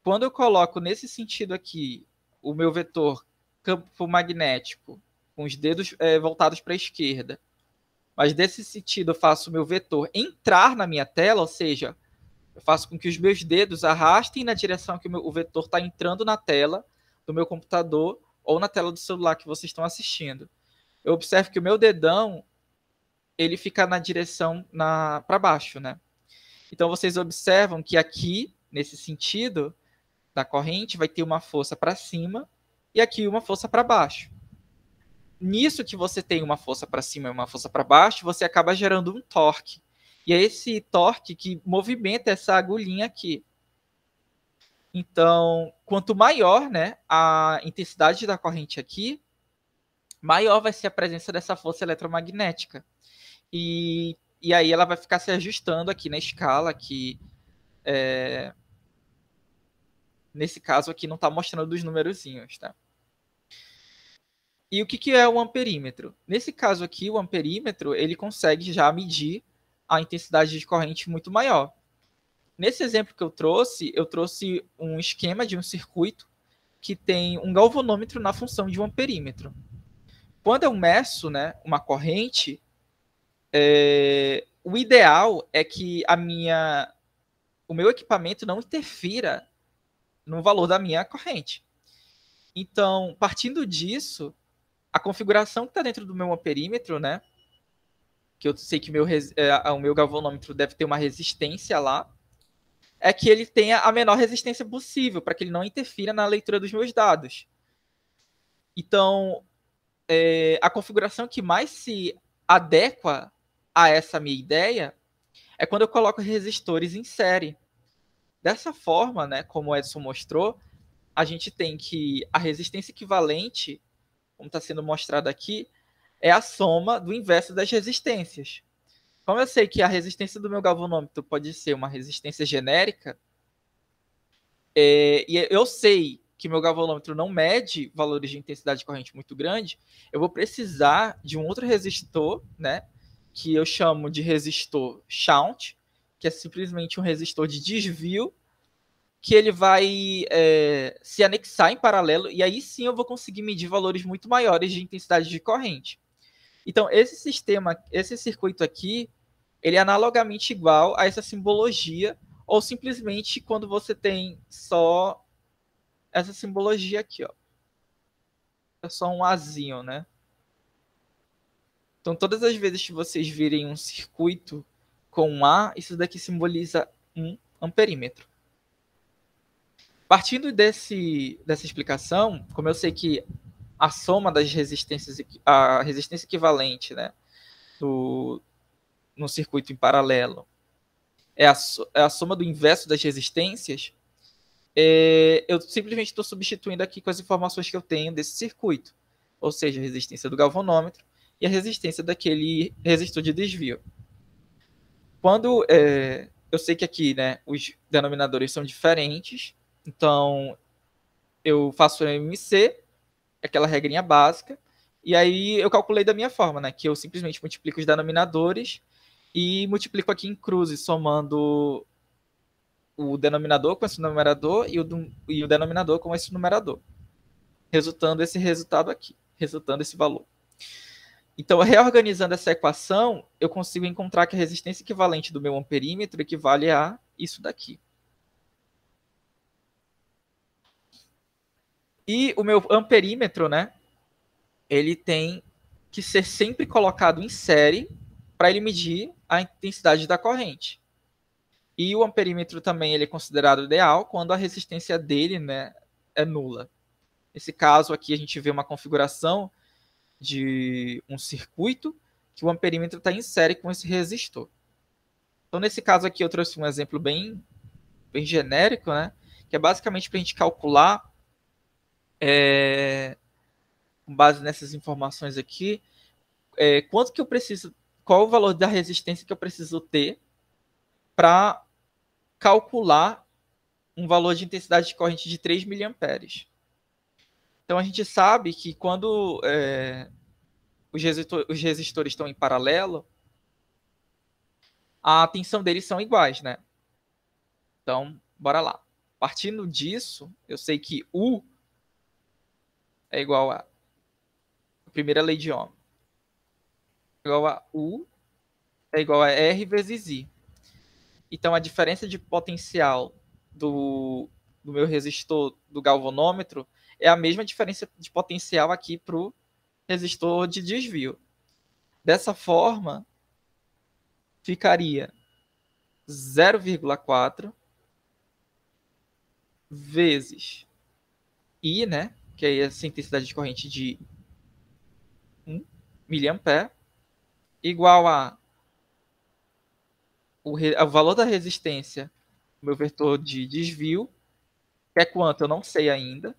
quando eu coloco nesse sentido aqui o meu vetor campo magnético com os dedos voltados para a esquerda, mas desse sentido eu faço o meu vetor entrar na minha tela, ou seja, eu faço com que os meus dedos arrastem na direção que o vetor está entrando na tela do meu computador ou na tela do celular que vocês estão assistindo. Eu observo que o meu dedão ele fica na direção para baixo, né? Então vocês observam que aqui, nesse sentido da corrente, vai ter uma força para cima e aqui uma força para baixo. Nisso que você tem uma força para cima e uma força para baixo, você acaba gerando um torque. E é esse torque que movimenta essa agulhinha aqui. Então, quanto maior, né, a intensidade da corrente aqui, maior vai ser a presença dessa força eletromagnética. E aí ela vai ficar se ajustando aqui na escala, que nesse caso aqui não está mostrando os numerozinhos, tá? E o que é o amperímetro? Nesse caso aqui, o amperímetro ele consegue já medir a intensidade de corrente muito maior. Nesse exemplo que eu trouxe um esquema de um circuito que tem um galvanômetro na função de um amperímetro. Quando eu meço, né, uma corrente, o ideal é que o meu equipamento não interfira no valor da minha corrente. Então, partindo disso, a configuração que está dentro do meu amperímetro, né, que eu sei que o meu galvanômetro deve ter uma resistência lá, é que ele tenha a menor resistência possível, para que ele não interfira na leitura dos meus dados. Então, a configuração que mais se adequa a essa minha ideia é quando eu coloco resistores em série. Dessa forma, né, como o Edson mostrou, a gente tem que a resistência equivalente, como está sendo mostrado aqui, é a soma do inverso das resistências. Como eu sei que a resistência do meu galvanômetro pode ser uma resistência genérica, e eu sei que meu galvanômetro não mede valores de intensidade de corrente muito grande, eu vou precisar de um outro resistor, né, que eu chamo de resistor shunt, que é simplesmente um resistor de desvio, que ele vai se anexar em paralelo, e aí sim eu vou conseguir medir valores muito maiores de intensidade de corrente. Então, esse circuito aqui, ele é analogamente igual a essa simbologia, ou simplesmente quando você tem só essa simbologia aqui, ó. É só um azinho, né? Então, todas as vezes que vocês virem um circuito com um A, isso daqui simboliza um amperímetro. Partindo dessa explicação, como eu sei que a soma das resistências, a resistência equivalente, né, no circuito em paralelo, é a soma do inverso das resistências, eu simplesmente estou substituindo aqui com as informações que eu tenho desse circuito, ou seja, a resistência do galvanômetro e a resistência daquele resistor de desvio. Quando eu sei que aqui, né, os denominadores são diferentes, então eu faço o MC, aquela regrinha básica, e aí eu calculei da minha forma, né, que eu simplesmente multiplico os denominadores e multiplico aqui em cruzes, somando o denominador com esse numerador e o denominador com esse numerador, resultando esse resultado aqui, resultando esse valor. Então, reorganizando essa equação, eu consigo encontrar que a resistência equivalente do meu amperímetro equivale a isso daqui. E o meu amperímetro, né, ele tem que ser sempre colocado em série para ele medir a intensidade da corrente. E o amperímetro também ele é considerado ideal quando a resistência dele, né, é nula. Nesse caso aqui a gente vê uma configuração de um circuito que o amperímetro está em série com esse resistor. Então nesse caso aqui eu trouxe um exemplo bem genérico, né, que é basicamente para a gente calcular, com base nessas informações aqui, quanto que eu preciso, qual o valor da resistência que eu preciso ter para calcular um valor de intensidade de corrente de 3 miliamperes. Então a gente sabe que quando os resistores estão em paralelo, a tensão deles são iguais, né? Então, bora lá. Partindo disso, eu sei que U é igual a primeira lei de Ohm. Igual a U é igual a R vezes I. Então, a diferença de potencial do meu resistor do galvanômetro é a mesma diferença de potencial aqui para o resistor de desvio. Dessa forma, ficaria 0,4 vezes I, né? Que é essa intensidade de corrente de 1 miliampere, igual a o valor da resistência do meu vetor de desvio, que é quanto eu não sei ainda,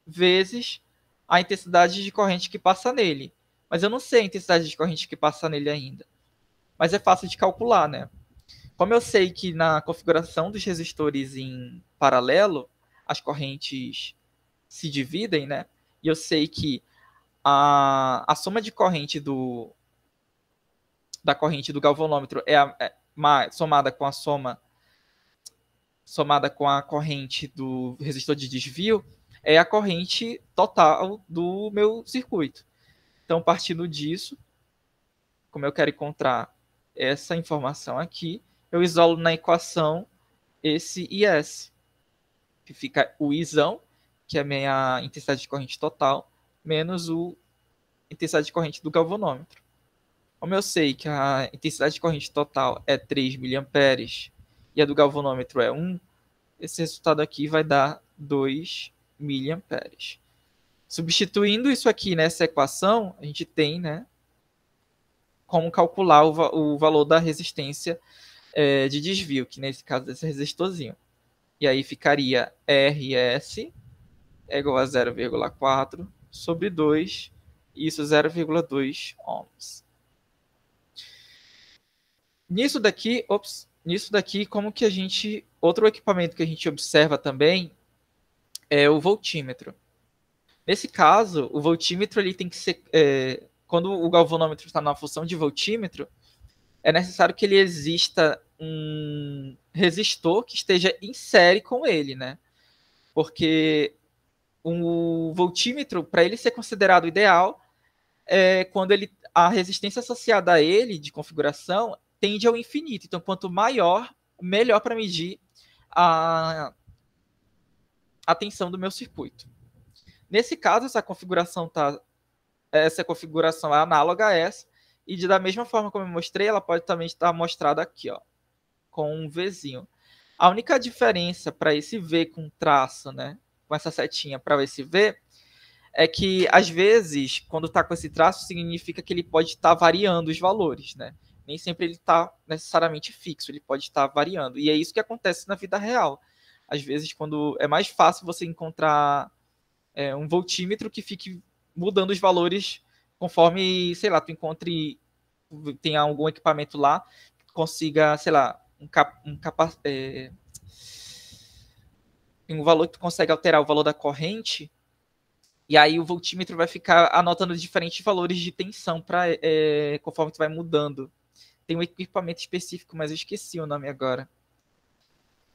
vezes a intensidade de corrente que passa nele. Mas eu não sei a intensidade de corrente que passa nele ainda. Mas é fácil de calcular, né? Como eu sei que na configuração dos resistores em paralelo, as correntes se dividem, né? E eu sei que a soma de corrente da corrente do galvanômetro somada com a corrente do resistor de desvio é a corrente total do meu circuito. Então, partindo disso, como eu quero encontrar essa informação aqui, eu isolo na equação esse IS, que fica o Izão, que é a minha intensidade de corrente total, menos a intensidade de corrente do galvanômetro. Como eu sei que a intensidade de corrente total é 3 miliamperes e a do galvanômetro é 1, esse resultado aqui vai dar 2 miliamperes. Substituindo isso aqui nessa equação, a gente tem, né, como calcular o valor da resistência de desvio, que nesse caso desse resistorzinho. E aí ficaria RS é igual a 0,4 sobre 2, isso 0,2 ohms. Nisso daqui, como que a gente... Outro equipamento que a gente observa também é o voltímetro. Nesse caso, o voltímetro ele tem que ser... quando o galvanômetro está na função de voltímetro, é necessário que ele exista um resistor que esteja em série com ele, né? Porque o voltímetro, para ele ser considerado ideal, é quando a resistência associada a ele, de configuração, tende ao infinito. Então, quanto maior, melhor para medir a tensão do meu circuito. Nesse caso, essa configuração é análoga a essa, e da mesma forma como eu mostrei, ela pode também estar mostrada aqui, ó, com um Vzinho. A única diferença para esse V com traço, né, com essa setinha para esse V, é que, às vezes, quando está com esse traço, significa que ele pode estar variando os valores, né? Nem sempre ele está necessariamente fixo, ele pode estar variando. E é isso que acontece na vida real. Às vezes, quando é mais fácil você encontrar um voltímetro que fique mudando os valores conforme, sei lá, tu encontre, tem algum equipamento lá que consiga, sei lá, tem um valor que tu consegue alterar o valor da corrente, e aí o voltímetro vai ficar anotando diferentes valores de tensão conforme tu vai mudando. Tem um equipamento específico, mas eu esqueci o nome agora.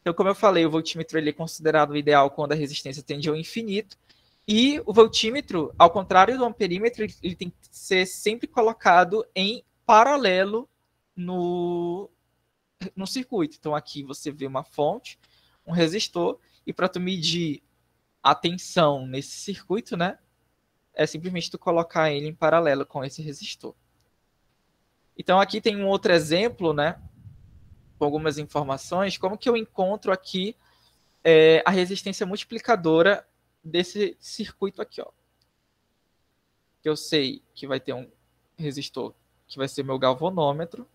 Então, como eu falei, o voltímetro ele é considerado ideal quando a resistência tende ao infinito. E o voltímetro, ao contrário do amperímetro, ele tem que ser sempre colocado em paralelo no circuito. Então, aqui você vê uma fonte, um resistor, e para tu medir a tensão nesse circuito, né, é simplesmente tu colocar ele em paralelo com esse resistor. Então, aqui tem um outro exemplo, né, com algumas informações, como que eu encontro aqui a resistência multiplicadora desse circuito aqui, ó. Eu sei que vai ter um resistor que vai ser meu galvanômetro.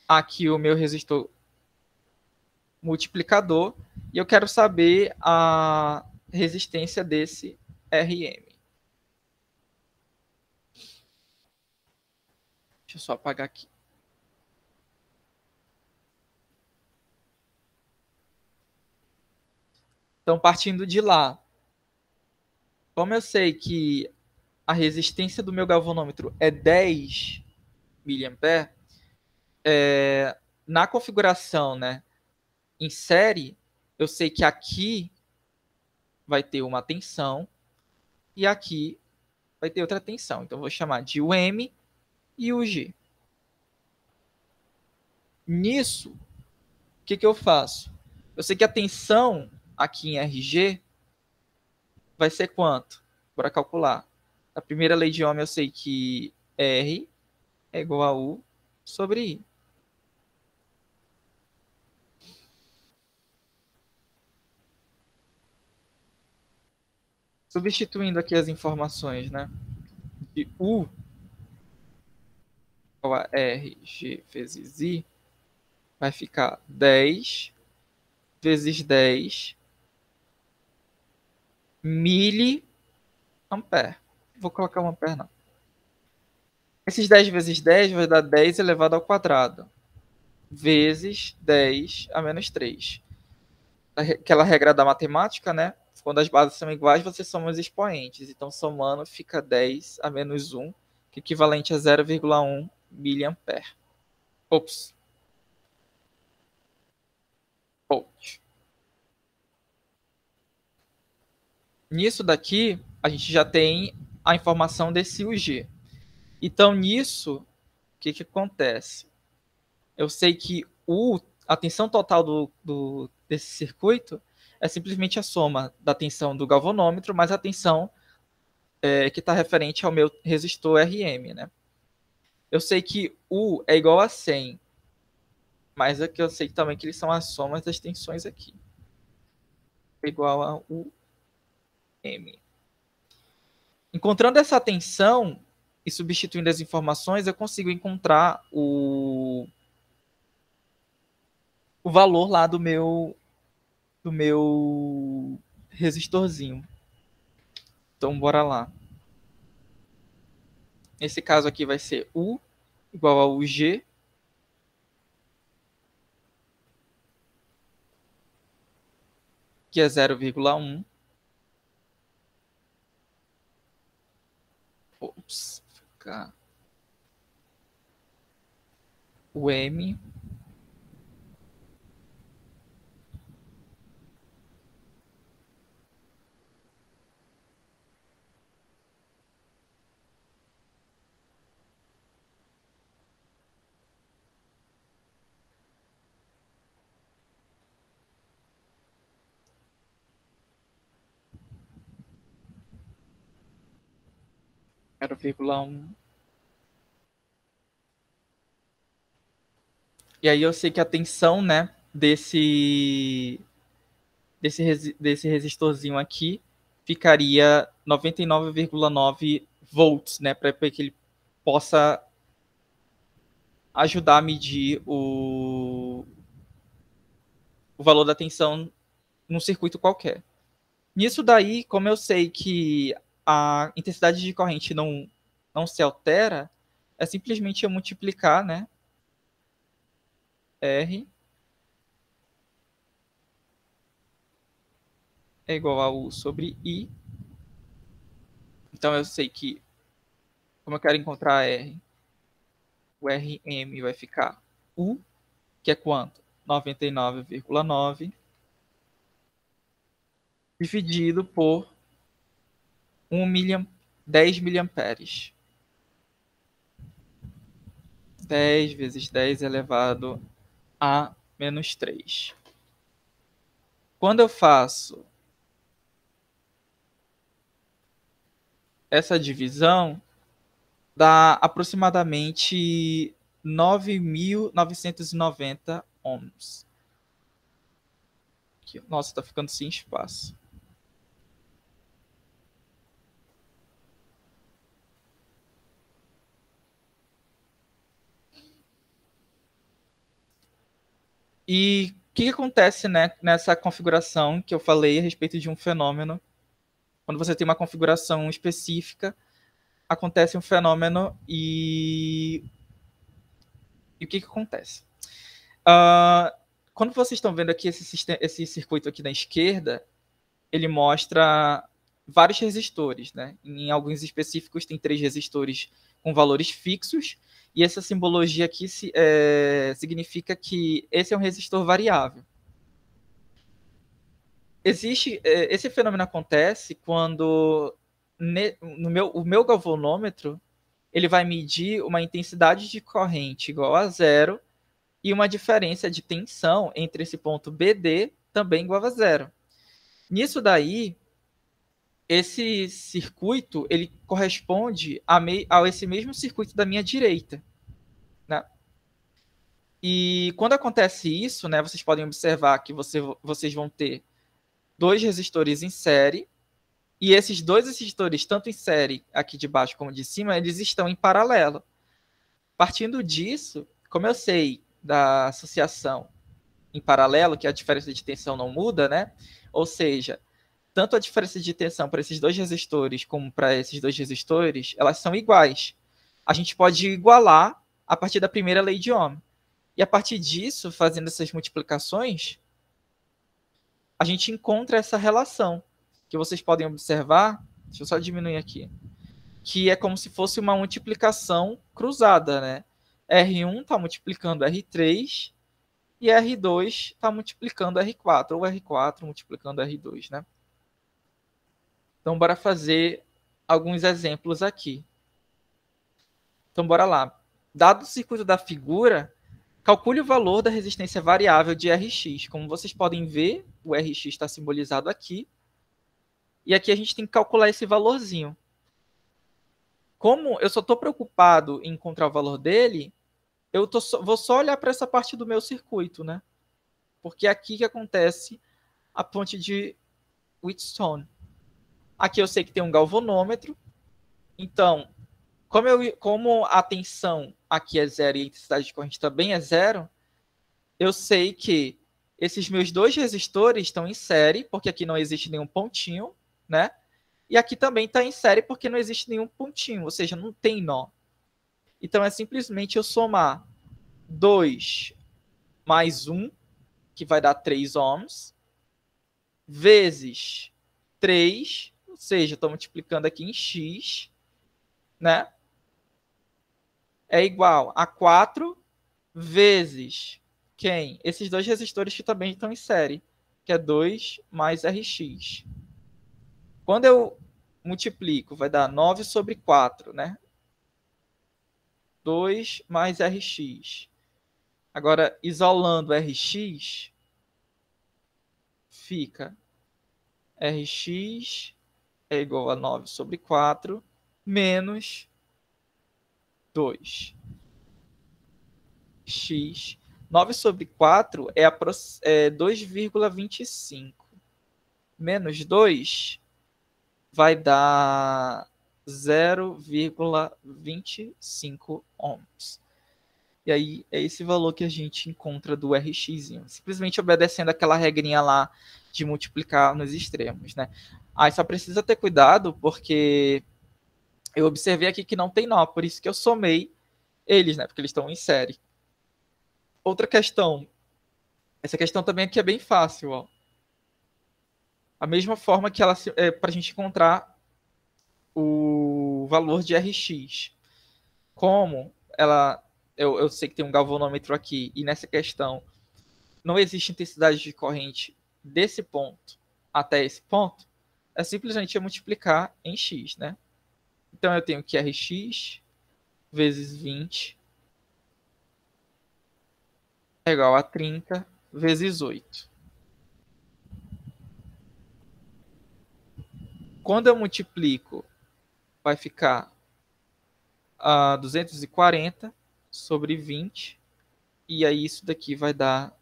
Aqui o meu resistor multiplicador. E eu quero saber a resistência desse RM. Deixa eu só apagar aqui. Então, partindo de lá, como eu sei que a resistência do meu galvanômetro é 10 mA, na configuração, né, em série, eu sei que aqui vai ter uma tensão e aqui vai ter outra tensão. Então, eu vou chamar de o M e o G. Nisso, o que eu faço? Eu sei que a tensão aqui em RG vai ser quanto? Bora calcular. A primeira lei de Ohm eu sei que R é igual a U sobre I. Substituindo aqui as informações, né? De U igual a RG vezes I, vai ficar 10 vezes 10 miliampere. Vou colocar um ampere, não. Esses 10 vezes 10 vai dar 10 elevado ao quadrado, vezes 10 a menos 3. Aquela regra da matemática, né? Quando as bases são iguais, você soma os expoentes. Então, somando, fica 10 a menos 1, que é equivalente a 0,1 miliampere. Ops. Volt. Nisso daqui, a gente já tem a informação desse UG. Então, nisso, o que acontece? Eu sei que a tensão total desse circuito é simplesmente a soma da tensão do galvanômetro mais a tensão que está referente ao meu resistor RM, né? Eu sei que U é igual a 100, mas aqui eu sei também que eles são as somas das tensões aqui. Igual a UM. Encontrando essa tensão, e substituindo as informações, eu consigo encontrar o valor lá do meu resistorzinho. Então, bora lá. Nesse caso aqui vai ser U igual ao G, que é 0,1. Ops, ficar. O M zero vírgula um. E aí eu sei que a tensão, né, desse resistorzinho aqui ficaria 99,9 volts, né, para que ele possa ajudar a medir o valor da tensão num circuito qualquer. Nisso daí, como eu sei que a intensidade de corrente não se altera, é simplesmente eu multiplicar, né, R é igual a U sobre I. Então eu sei que, como eu quero encontrar R, o Rm vai ficar U, que é quanto? 99,9 dividido por 10 miliamperes. 10 vezes 10 elevado a menos 3. Quando eu faço essa divisão, dá aproximadamente 9.990 ohms. Nossa, tá ficando sem espaço. E o que acontece, né, nessa configuração que eu falei a respeito de um fenômeno? Quando você tem uma configuração específica, acontece um fenômeno e o que acontece? Quando vocês estão vendo aqui esse circuito aqui na esquerda, ele mostra vários resistores, né? Em alguns específicos tem 3 resistores com valores fixos, e essa simbologia aqui significa que esse é um resistor variável. Esse fenômeno acontece quando o meu galvanômetro ele vai medir uma intensidade de corrente igual a zero e uma diferença de tensão entre esse ponto BD também igual a zero. Nisso daí, esse circuito ele corresponde a esse mesmo circuito da minha direita, né? E quando acontece isso, né, vocês podem observar que vocês vão ter 2 resistores em série, e esses 2 resistores, tanto em série aqui de baixo como de cima, eles estão em paralelo. Partindo disso, como eu sei da associação em paralelo, que a diferença de tensão não muda, né? Ou seja, tanto a diferença de tensão para esses 2 resistores como para esses 2 resistores, elas são iguais. A gente pode igualar a partir da primeira lei de Ohm. E a partir disso, fazendo essas multiplicações, a gente encontra essa relação, que vocês podem observar, deixa eu só diminuir aqui, que é como se fosse uma multiplicação cruzada, né? R1 está multiplicando R3 e R2 está multiplicando R4, ou R4 multiplicando R2, né? Então, bora fazer alguns exemplos aqui. Então, bora lá. Dado o circuito da figura, calcule o valor da resistência variável de Rx. Como vocês podem ver, o Rx está simbolizado aqui. E aqui a gente tem que calcular esse valorzinho. Como eu só estou preocupado em encontrar o valor dele, vou só olhar para essa parte do meu circuito, né? Porque é aqui que acontece a ponte de Wheatstone. Aqui eu sei que tem um galvanômetro. Então, Como a tensão aqui é zero e a intensidade de corrente também é zero, eu sei que esses meus dois resistores estão em série, porque aqui não existe nenhum pontinho, né? E aqui também está em série porque não existe nenhum pontinho, ou seja, não tem nó. Então é simplesmente eu somar 2 mais 1, que vai dar 3 ohms, vezes 3, ou seja, estou multiplicando aqui em x, né? É igual a 4 vezes quem? Esses dois resistores que também estão em série, que é 2 mais Rx. Quando eu multiplico, vai dar 9 sobre 4, né? 2 mais Rx. Agora, isolando Rx, fica Rx é igual a 9 sobre 4 menos 2. X. 9 sobre 4 é 2,25. Menos 2 vai dar 0,25 ohms. E aí é esse valor que a gente encontra do Rx, simplesmente obedecendo aquela regrinha lá de multiplicar nos extremos, né? Aí só precisa ter cuidado porque eu observei aqui que não tem nó, por isso que eu somei eles, né? Porque eles estão em série. Outra questão, essa questão também aqui é bem fácil, ó. A mesma forma que ela para a gente encontrar o valor de Rx. Como ela, eu sei que tem um galvanômetro aqui e nessa questão não existe intensidade de corrente desse ponto até esse ponto, é simplesmente eu multiplicar em x, né? Então eu tenho que Rx vezes 20 é igual a 30 vezes 8. Quando eu multiplico, vai ficar a 240 sobre 20, e aí isso daqui vai dar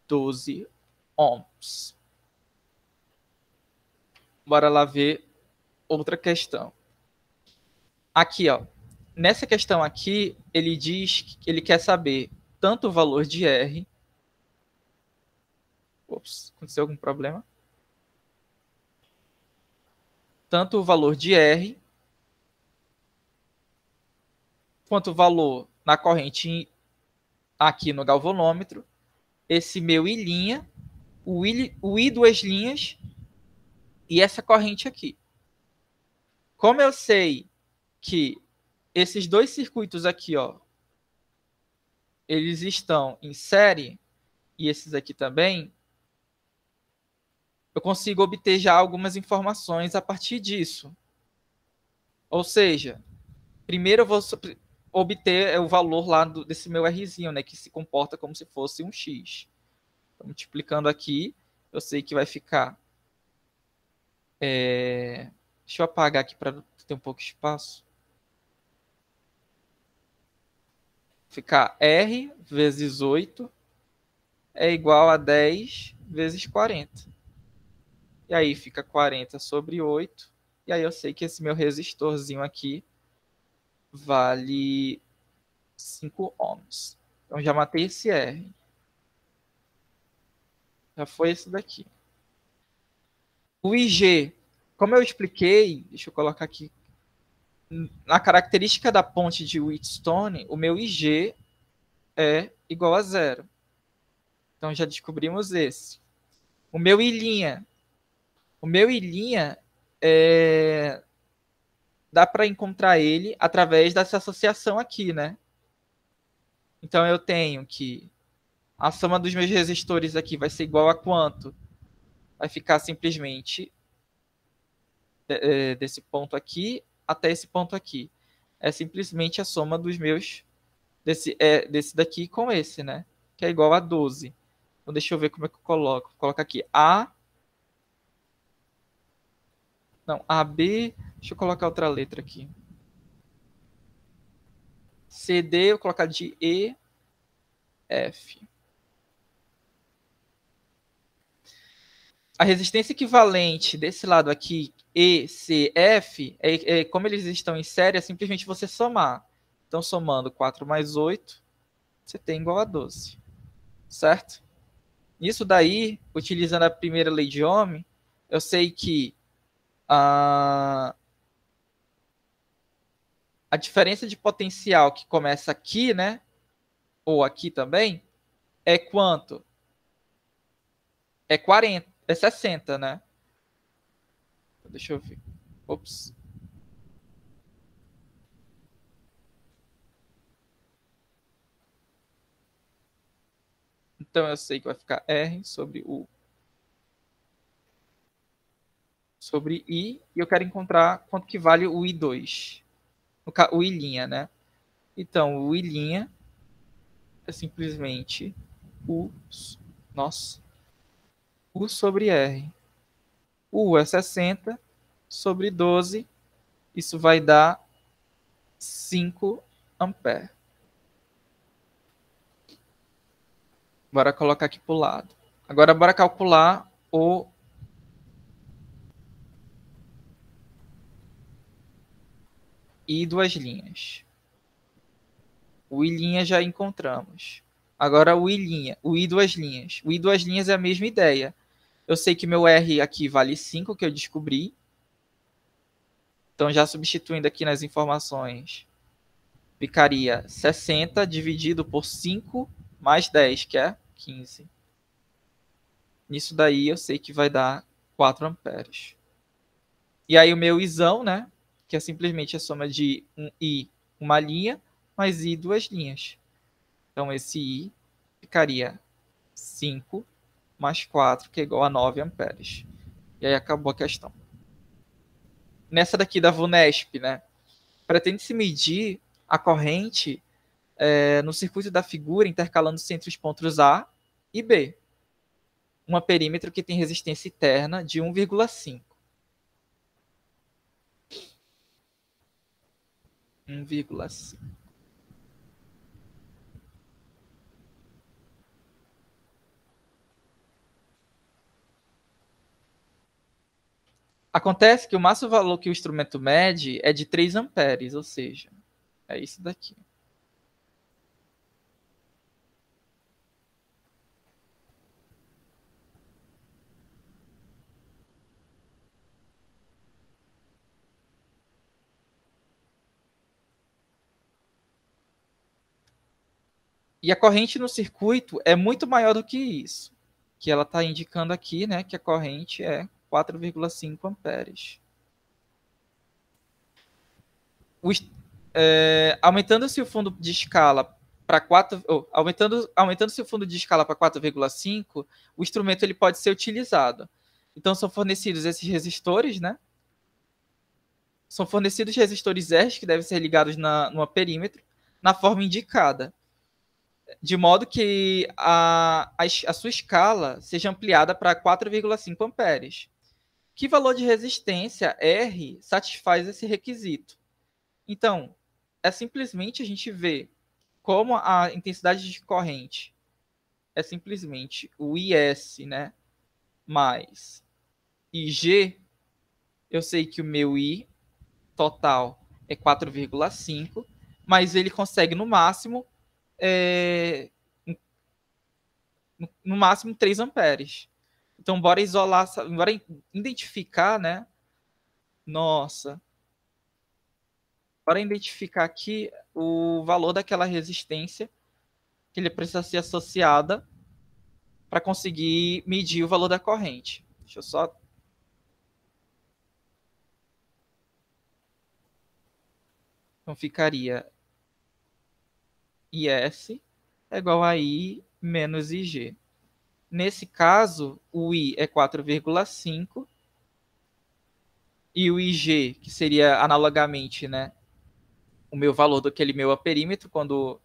12 ohms. Bora lá ver outra questão. Aqui, ó. Nessa questão aqui, ele diz que ele quer saber tanto o valor de R. Ops, aconteceu algum problema? Tanto o valor de R, quanto o valor na corrente aqui no galvanômetro, esse meu I', o I duas linhas e essa corrente aqui. Como eu sei que esses dois circuitos aqui, ó, eles estão em série, e esses aqui também, eu consigo obter já algumas informações a partir disso. Ou seja, primeiro eu vou obter o valor lá desse meu Rzinho, né, que se comporta como se fosse um X. Então, multiplicando aqui, eu sei que vai ficar... Deixa eu apagar aqui para ter um pouco de espaço. Ficar R vezes 8 é igual a 10 vezes 40. E aí fica 40 sobre 8. E aí eu sei que esse meu resistorzinho aqui vale 5 ohms. Então já matei esse R. Já foi esse daqui. O IG, como eu expliquei, deixa eu colocar aqui. Na característica da ponte de Wheatstone, o meu IG é igual a zero. Então já descobrimos esse. O meu I'. O meu I' dá para encontrar ele através dessa associação aqui, né? Então eu tenho que a soma dos meus resistores aqui vai ser igual a quanto? Vai ficar simplesmente desse ponto aqui até esse ponto aqui. É simplesmente a soma dos meus desse daqui com esse, né? Que é igual a 12. Então deixa eu ver como é que eu coloco. Coloco aqui AB. Deixa eu colocar outra letra aqui. CD, eu vou colocar de E, F. A resistência equivalente desse lado aqui, E, C, F, como eles estão em série, é simplesmente você somar. Então, somando 4 mais 8, você tem igual a 12. Certo? Isso daí, utilizando a primeira lei de Ohm, eu sei que a diferença de potencial que começa aqui, né? Ou aqui também, é quanto? É 40, é 60, né? Deixa eu ver. Ops. Então eu sei que vai ficar R sobre U sobre I, e eu quero encontrar quanto que vale o I2. O I', né? Então, o I' é simplesmente U, nossa, U sobre R. U é 60 sobre 12, isso vai dar 5 amperes. Bora colocar aqui para o lado. Agora, bora calcular o I duas linhas. O I' já encontramos. Agora o I duas linhas. O I duas linhas é a mesma ideia. Eu sei que meu R aqui vale 5, que eu descobri. Então, já substituindo aqui nas informações, ficaria 60 dividido por 5 mais 10, que é 15. Nisso daí eu sei que vai dar 4 amperes. E aí o meu Izão, né? Que é simplesmente a soma de um I, uma linha, mais I, duas linhas. Então esse I ficaria 5 mais 4, que é igual a 9 amperes. E aí acabou a questão. Nessa daqui da VUNESP, né? Pretende-se medir a corrente no circuito da figura, intercalando-se entre os pontos A e B. Um perímetro que tem resistência interna de 1,5. 1,5. Acontece que o máximo valor que o instrumento mede é de 3 amperes, ou seja, é isso daqui. E a corrente no circuito é muito maior do que isso, que ela está indicando aqui, né, que a corrente é 4,5 amperes. Aumentando-se o fundo de escala para 4, aumentando-se o fundo de escala para 4,5, o instrumento ele pode ser utilizado. Então são fornecidos esses resistores, né? São fornecidos resistores R que devem ser ligados no perímetro na forma indicada, de modo que a sua escala seja ampliada para 4,5 amperes. Que valor de resistência R satisfaz esse requisito? Então, é simplesmente a gente ver como a intensidade de corrente é simplesmente o IS, né, mais IG. Eu sei que o meu I total é 4,5, mas ele consegue no máximo no máximo 3 amperes. Então, bora isolar, bora identificar, né? Nossa, bora identificar aqui o valor daquela resistência que ele precisa ser associada para conseguir medir o valor da corrente. Deixa eu só. Então ficaria IS é igual a I menos IG. Nesse caso, o I é 4,5 e o IG, que seria analogamente, né, o meu valor daquele meu perímetro, quando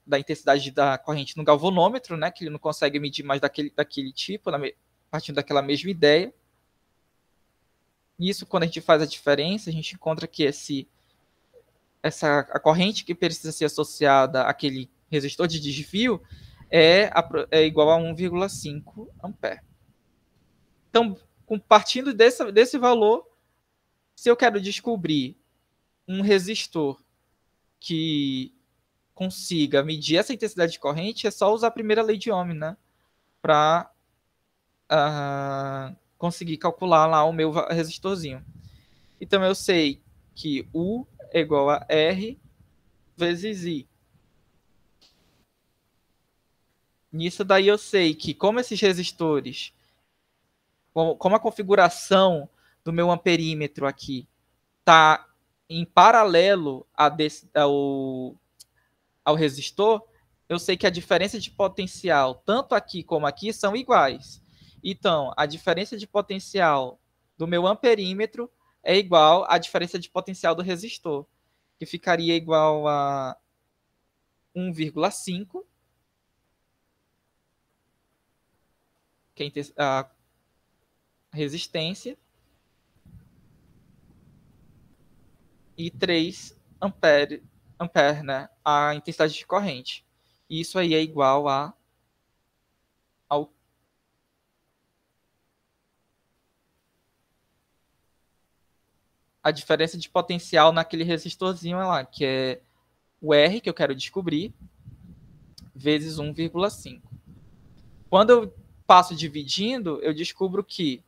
da intensidade da corrente no galvanômetro, né, que ele não consegue medir mais daquele tipo, partindo daquela mesma ideia. Isso, quando a gente faz a diferença, a gente encontra que a corrente que precisa ser associada àquele resistor de desvio é igual a 1,5 ampere. Então, partindo desse valor, se eu quero descobrir um resistor que consiga medir essa intensidade de corrente, é só usar a primeira lei de Ohm, né? Para conseguir calcular lá o meu resistorzinho. Então eu sei que U é igual a R vezes I. Nisso daí eu sei que como esses resistores, como a configuração do meu amperímetro aqui está em paralelo ao resistor, eu sei que a diferença de potencial, tanto aqui como aqui, são iguais. Então, a diferença de potencial do meu amperímetro é igual à diferença de potencial do resistor, que ficaria igual a 1,5, que é a resistência, e 3 ampere, né, a intensidade de corrente. Isso aí é igual ao a diferença de potencial naquele resistorzinho lá, que é o R, que eu quero descobrir, vezes 1,5. Quando eu passo dividindo, eu descubro que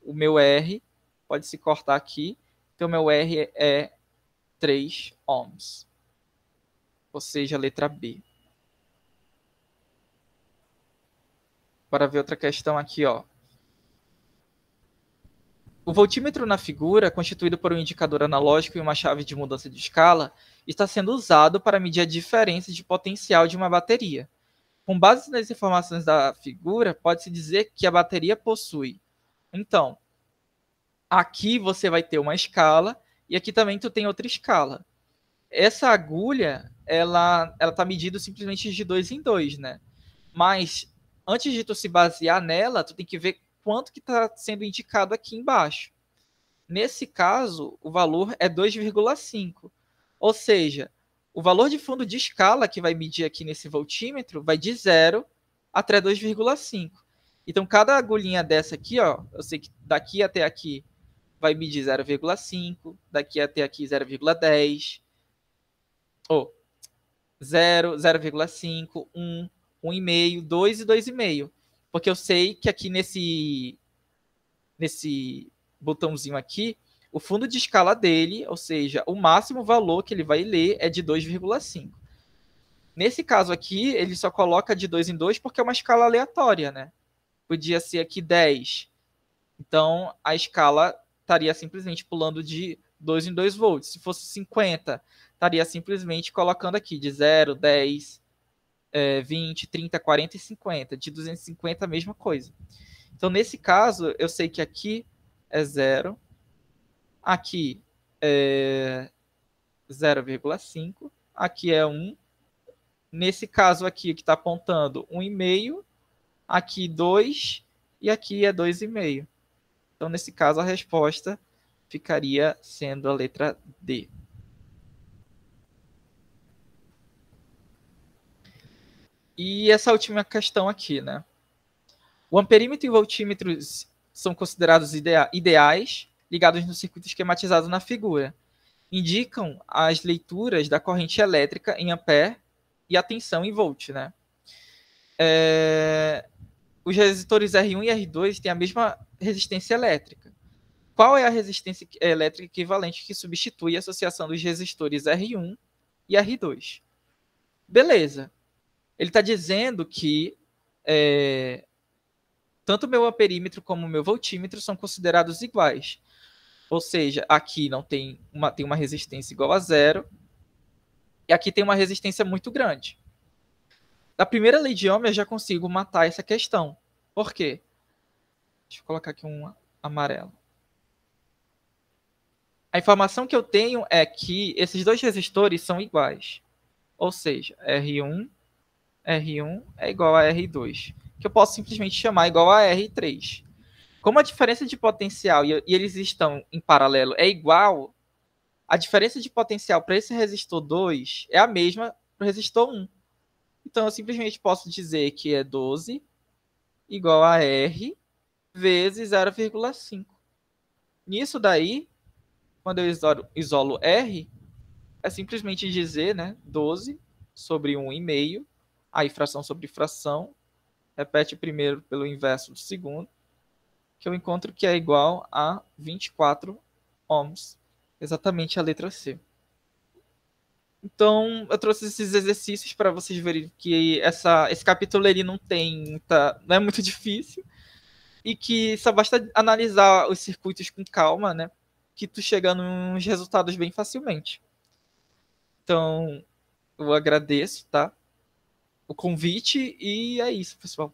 o meu R pode se cortar aqui, então o meu R é 3 ohms. Ou seja, a letra B. Para ver outra questão aqui, ó. O voltímetro na figura, constituído por um indicador analógico e uma chave de mudança de escala, está sendo usado para medir a diferença de potencial de uma bateria. Com base nas informações da figura, pode-se dizer que a bateria possui. Então, aqui você vai ter uma escala e aqui também tu tem outra escala. Essa agulha, ela está medida simplesmente de 2 em 2, né? Mas antes de tu se basear nela, tu tem que ver quanto que está sendo indicado aqui embaixo. Nesse caso, o valor é 2,5. Ou seja, o valor de fundo de escala que vai medir aqui nesse voltímetro vai de 0 até 2,5. Então, cada agulhinha dessa aqui, ó, eu sei que daqui até aqui vai medir 0,5, daqui até aqui 0,10, ou 0, 0,5, 1, 1,5, 2 e 2,5. Porque eu sei que aqui nesse botãozinho aqui, o fundo de escala dele, ou seja, o máximo valor que ele vai ler é de 2,5. Nesse caso aqui, ele só coloca de 2 em 2 porque é uma escala aleatória, né? Podia ser aqui 10. Então, a escala estaria simplesmente pulando de 2 em 2 volts. Se fosse 50, estaria simplesmente colocando aqui de 0, 10, 20, 30, 40 e 50. De 250, a mesma coisa. Então, nesse caso, eu sei que aqui é 0, aqui é 0,5, aqui é 1. Nesse caso aqui, que está apontando 1,5, aqui 2 e aqui é 2,5. Então, nesse caso, a resposta ficaria sendo a letra D. E essa última questão aqui, né? O amperímetro e o voltímetro são considerados ideais, ligados no circuito esquematizado na figura. Indicam as leituras da corrente elétrica em ampere e a tensão em volt, né? Os resistores R1 e R2 têm a mesma resistência elétrica. Qual é a resistência elétrica equivalente que substitui a associação dos resistores R1 e R2? Beleza. Ele está dizendo que tanto o meu amperímetro como o meu voltímetro são considerados iguais. Ou seja, aqui não tem uma resistência igual a 0 e aqui tem uma resistência muito grande. Da primeira lei de Ohm eu já consigo matar essa questão. Por quê? Deixa eu colocar aqui um amarelo. A informação que eu tenho é que esses dois resistores são iguais. Ou seja, R1 é igual a R2, que eu posso simplesmente chamar igual a R3. Como a diferença de potencial e eles estão em paralelo é igual, a diferença de potencial para esse resistor 2 é a mesma para o resistor 1. Então, eu simplesmente posso dizer que é 12 igual a R vezes 0,5. Nisso daí, quando eu isolo R, é simplesmente dizer, né, 12 sobre 1,5, aí fração sobre fração, repete o primeiro pelo inverso do segundo, que eu encontro que é igual a 24 ohms. Exatamente a letra C. Então, eu trouxe esses exercícios para vocês verem que esse capítulo ele não é muito difícil e que só basta analisar os circuitos com calma, né? Que tu chega nos resultados bem facilmente. Então, eu agradeço, tá? O convite e é isso, pessoal.